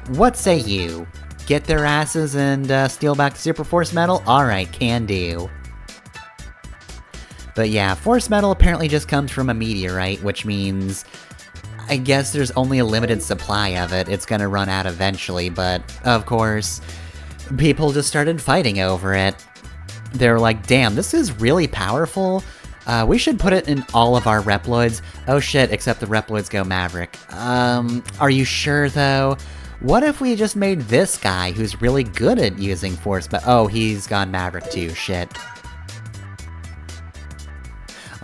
What say you? Get their asses and steal back the Super Force Metal? Alright, can do. But yeah, Force Metal apparently just comes from a meteorite, which means I guess there's only a limited supply of it. It's gonna run out eventually, but of course, people just started fighting over it. They were like, damn, this is really powerful. We should put it in all of our Reploids. Oh shit, except the Reploids go Maverick. Are you sure though? What if we just made this guy, who's really good at using force, but oh, he's gone Maverick too, shit.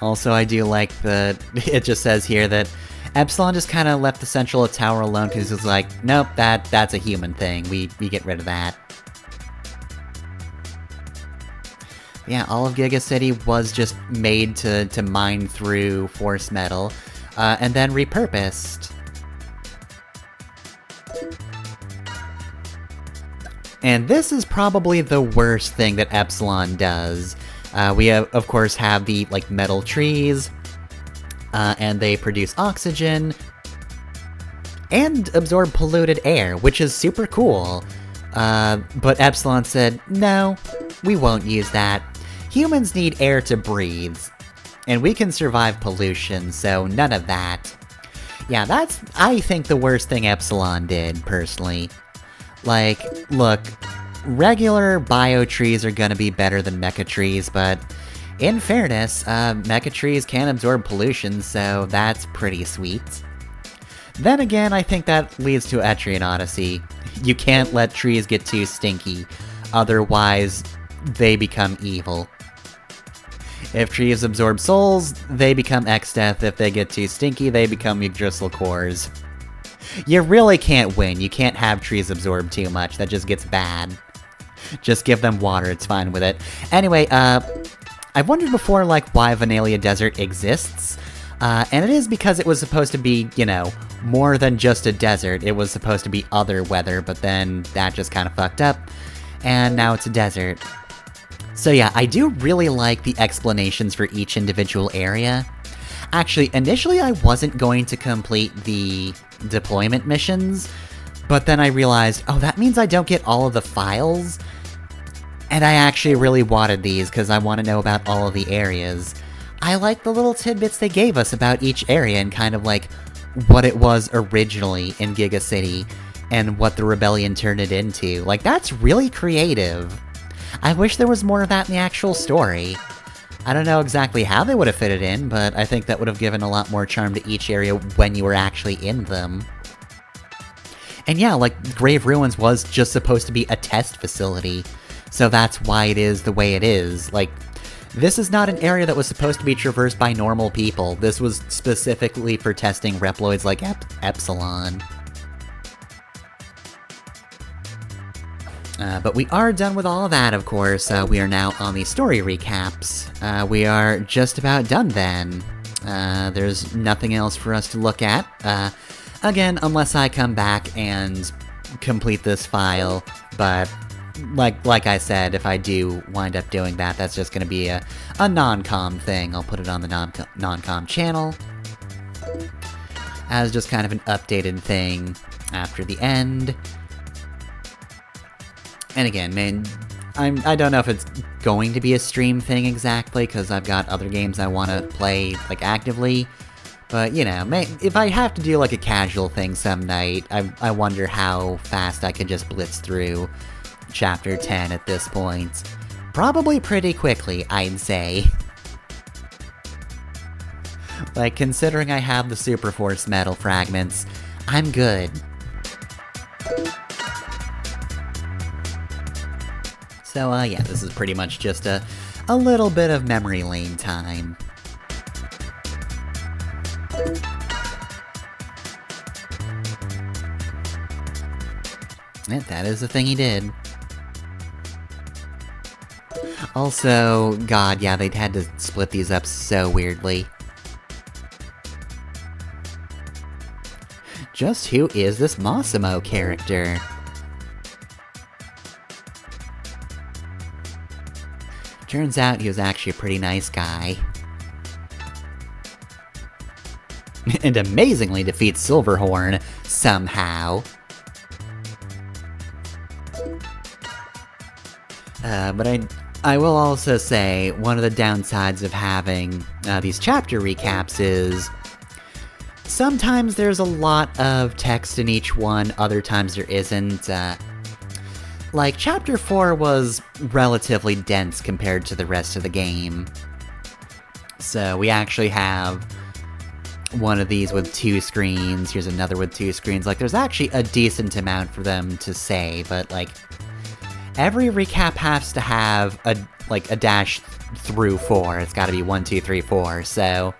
Also, I do like that it just says here that Epsilon just kind of left the central tower alone because it's like, nope, that's a human thing. We get rid of that. Yeah, all of Giga City was just made to mine through force metal, and then repurposed. And this is probably the worst thing that Epsilon does. We have, of course, have the, like, metal trees, and they produce oxygen, and absorb polluted air, which is super cool. But Epsilon said, no, we won't use that. Humans need air to breathe, and we can survive pollution, so none of that. Yeah, that's, I think, the worst thing Epsilon did, personally. Like, look, regular bio trees are gonna be better than mecha trees, but in fairness, mecha trees can absorb pollution, so that's pretty sweet. Then again, I think that leads to Etrian Odyssey. You can't let trees get too stinky, otherwise they become evil. If trees absorb souls, they become X-Death. If they get too stinky, they become Yggdrasil cores. You really can't win. You can't have trees absorb too much. That just gets bad. Just give them water, it's fine with it. Anyway, I've wondered before, like, why Vanalia Desert exists. And it is because it was supposed to be, you know, more than just a desert. It was supposed to be other weather, but then that just kind of fucked up. And now it's a desert. So yeah, I do really like the explanations for each individual area. Actually, initially I wasn't going to complete the deployment missions, but then I realized, oh, that means I don't get all of the files? And I actually really wanted these, because I want to know about all of the areas. I like the little tidbits they gave us about each area and kind of like what it was originally in Giga City, and what the Rebellion turned it into. Like, that's really creative. I wish there was more of that in the actual story. I don't know exactly how they would have fit it in, but I think that would have given a lot more charm to each area when you were actually in them. And yeah, like, Grave Ruins was just supposed to be a test facility, so that's why it is the way it is. Like, this is not an area that was supposed to be traversed by normal people. This was specifically for testing Reploids like Epsilon. But we are done with all of that, of course. We are now on the story recaps. We are just about done then. There's nothing else for us to look at. Again, unless I come back and complete this file, but like I said, if I do wind up doing that, that's just gonna be a non-com thing. I'll put it on the non-com channel as just kind of an updated thing after the end. And again, man, I don't know if it's going to be a stream thing exactly, because I've got other games I want to play, like, actively. But, you know, if I have to do, like, a casual thing some night, I wonder how fast I could just blitz through Chapter 10 at this point. Probably pretty quickly, I'd say. Like, considering I have the Super Force metal fragments, I'm good. So, yeah, this is pretty much just a little bit of memory lane time. And that is the thing he did. Also, god, yeah, they'd had to split these up so weirdly. Just who is this Massimo character? Turns out he was actually a pretty nice guy. And amazingly defeats Silverhorn, somehow. But I will also say, one of the downsides of having these chapter recaps is sometimes there's a lot of text in each one, other times there isn't. Like, Chapter 4 was relatively dense compared to the rest of the game. So we actually have one of these with 2 screens, here's another with 2 screens. Like, there's actually a decent amount for them to say, but, like, every recap has to have a dash through 4. It's gotta be 1, 2, 3, 4, so...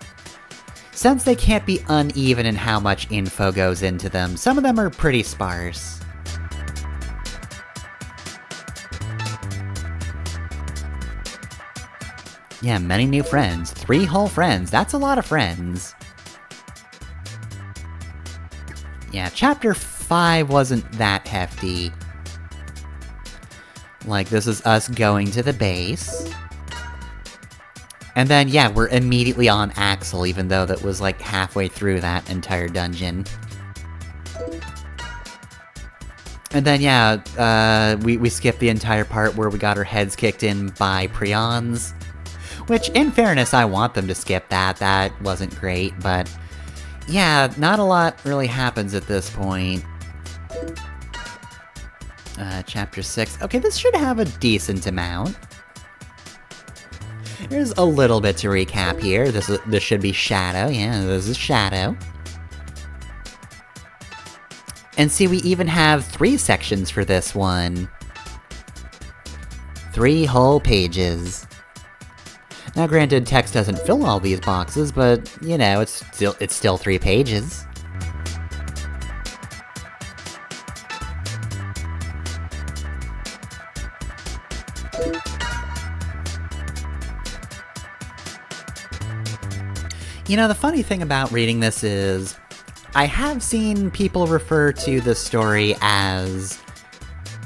Since they can't be uneven in how much info goes into them, some of them are pretty sparse. Yeah, many new friends. 3 whole friends. That's a lot of friends. Yeah, Chapter 5 wasn't that hefty. Like, this is us going to the base. And then, yeah, we're immediately on Axel, even though that was, like, halfway through that entire dungeon. And then, yeah, we skipped the entire part where we got our heads kicked in by prions. Which, in fairness, I want them to skip that. That wasn't great, but... Yeah, not a lot really happens at this point. Chapter 6. Okay, this should have a decent amount. There's a little bit to recap here. This should be Shadow. Yeah, this is Shadow. And see, we even have 3 sections for this one. 3 whole pages. Now granted, text doesn't fill all these boxes, but, you know, it's still 3 pages. You know, the funny thing about reading this is, I have seen people refer to the story as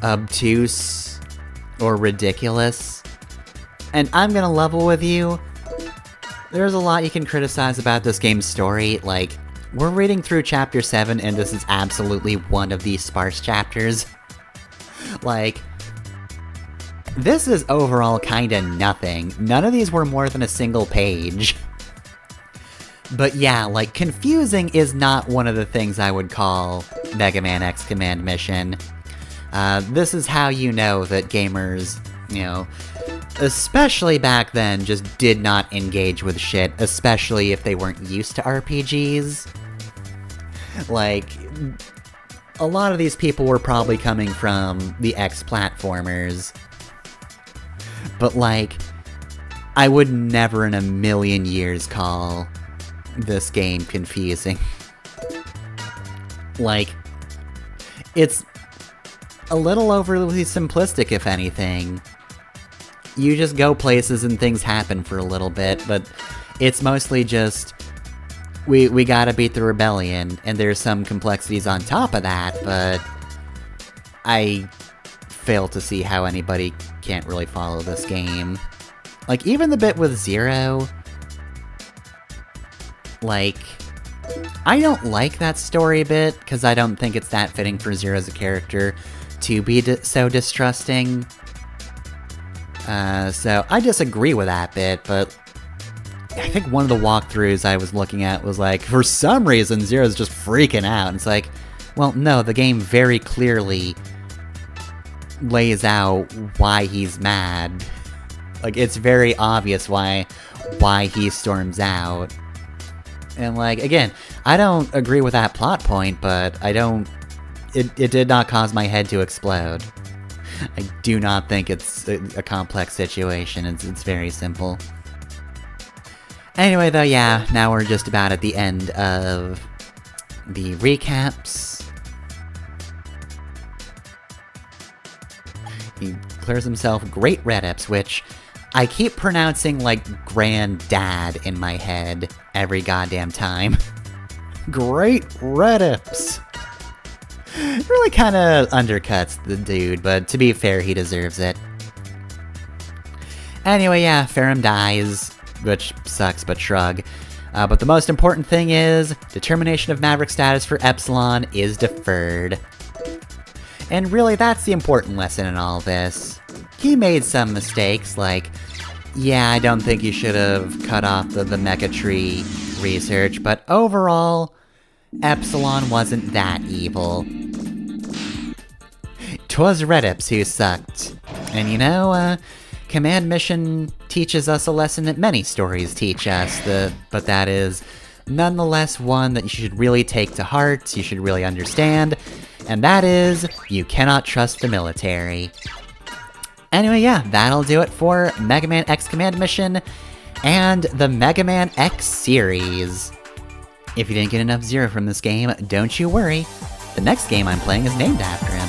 obtuse or ridiculous, and I'm gonna level with you. There's a lot you can criticize about this game's story. Like, we're reading through Chapter 7, and this is absolutely one of these sparse chapters. Like, this is overall kinda nothing. None of these were more than a single page. But yeah, like, confusing is not one of the things I would call Mega Man X Command Mission. This is how you know that gamers, you know, especially back then, just did not engage with shit, especially if they weren't used to RPGs. Like, a lot of these people were probably coming from the X platformers. But like, I would never in a million years call this game confusing. Like, it's a little overly simplistic, if anything. You just go places and things happen for a little bit, but it's mostly just, we gotta beat the rebellion, and there's some complexities on top of that, but I fail to see how anybody can't really follow this game. Like, even the bit with Zero, like, I don't like that story bit, because I don't think it's that fitting for Zero as a character to be so distrusting. So I disagree with that bit, but I think one of the walkthroughs I was looking at was like, for some reason, Zero's just freaking out. And it's like, well, no, the game very clearly lays out why he's mad. Like, it's very obvious why he storms out. And like, again, I don't agree with that plot point, but it did not cause my head to explode. I do not think it's a complex situation, it's very simple. Anyway though, yeah, now we're just about at the end of the recaps. He clears himself Great Redips, which I keep pronouncing like Granddad in my head every goddamn time. Great Redips! Really kinda undercuts the dude, but to be fair, he deserves it. Anyway, yeah, Ferrum dies, which sucks but shrug. But the most important thing is, determination of Maverick status for Epsilon is deferred. And really, that's the important lesson in all this. He made some mistakes, like, yeah, I don't think you should have cut off the Mecha Tree research, but overall, Epsilon wasn't that evil. 'Twas Redips who sucked. And you know, Command Mission teaches us a lesson that many stories teach us, but that is, nonetheless one that you should really take to heart, you should really understand, and that is, you cannot trust the military. Anyway, yeah, that'll do it for Mega Man X Command Mission, and the Mega Man X series. If you didn't get enough Zero from this game, don't you worry. The next game I'm playing is named after him.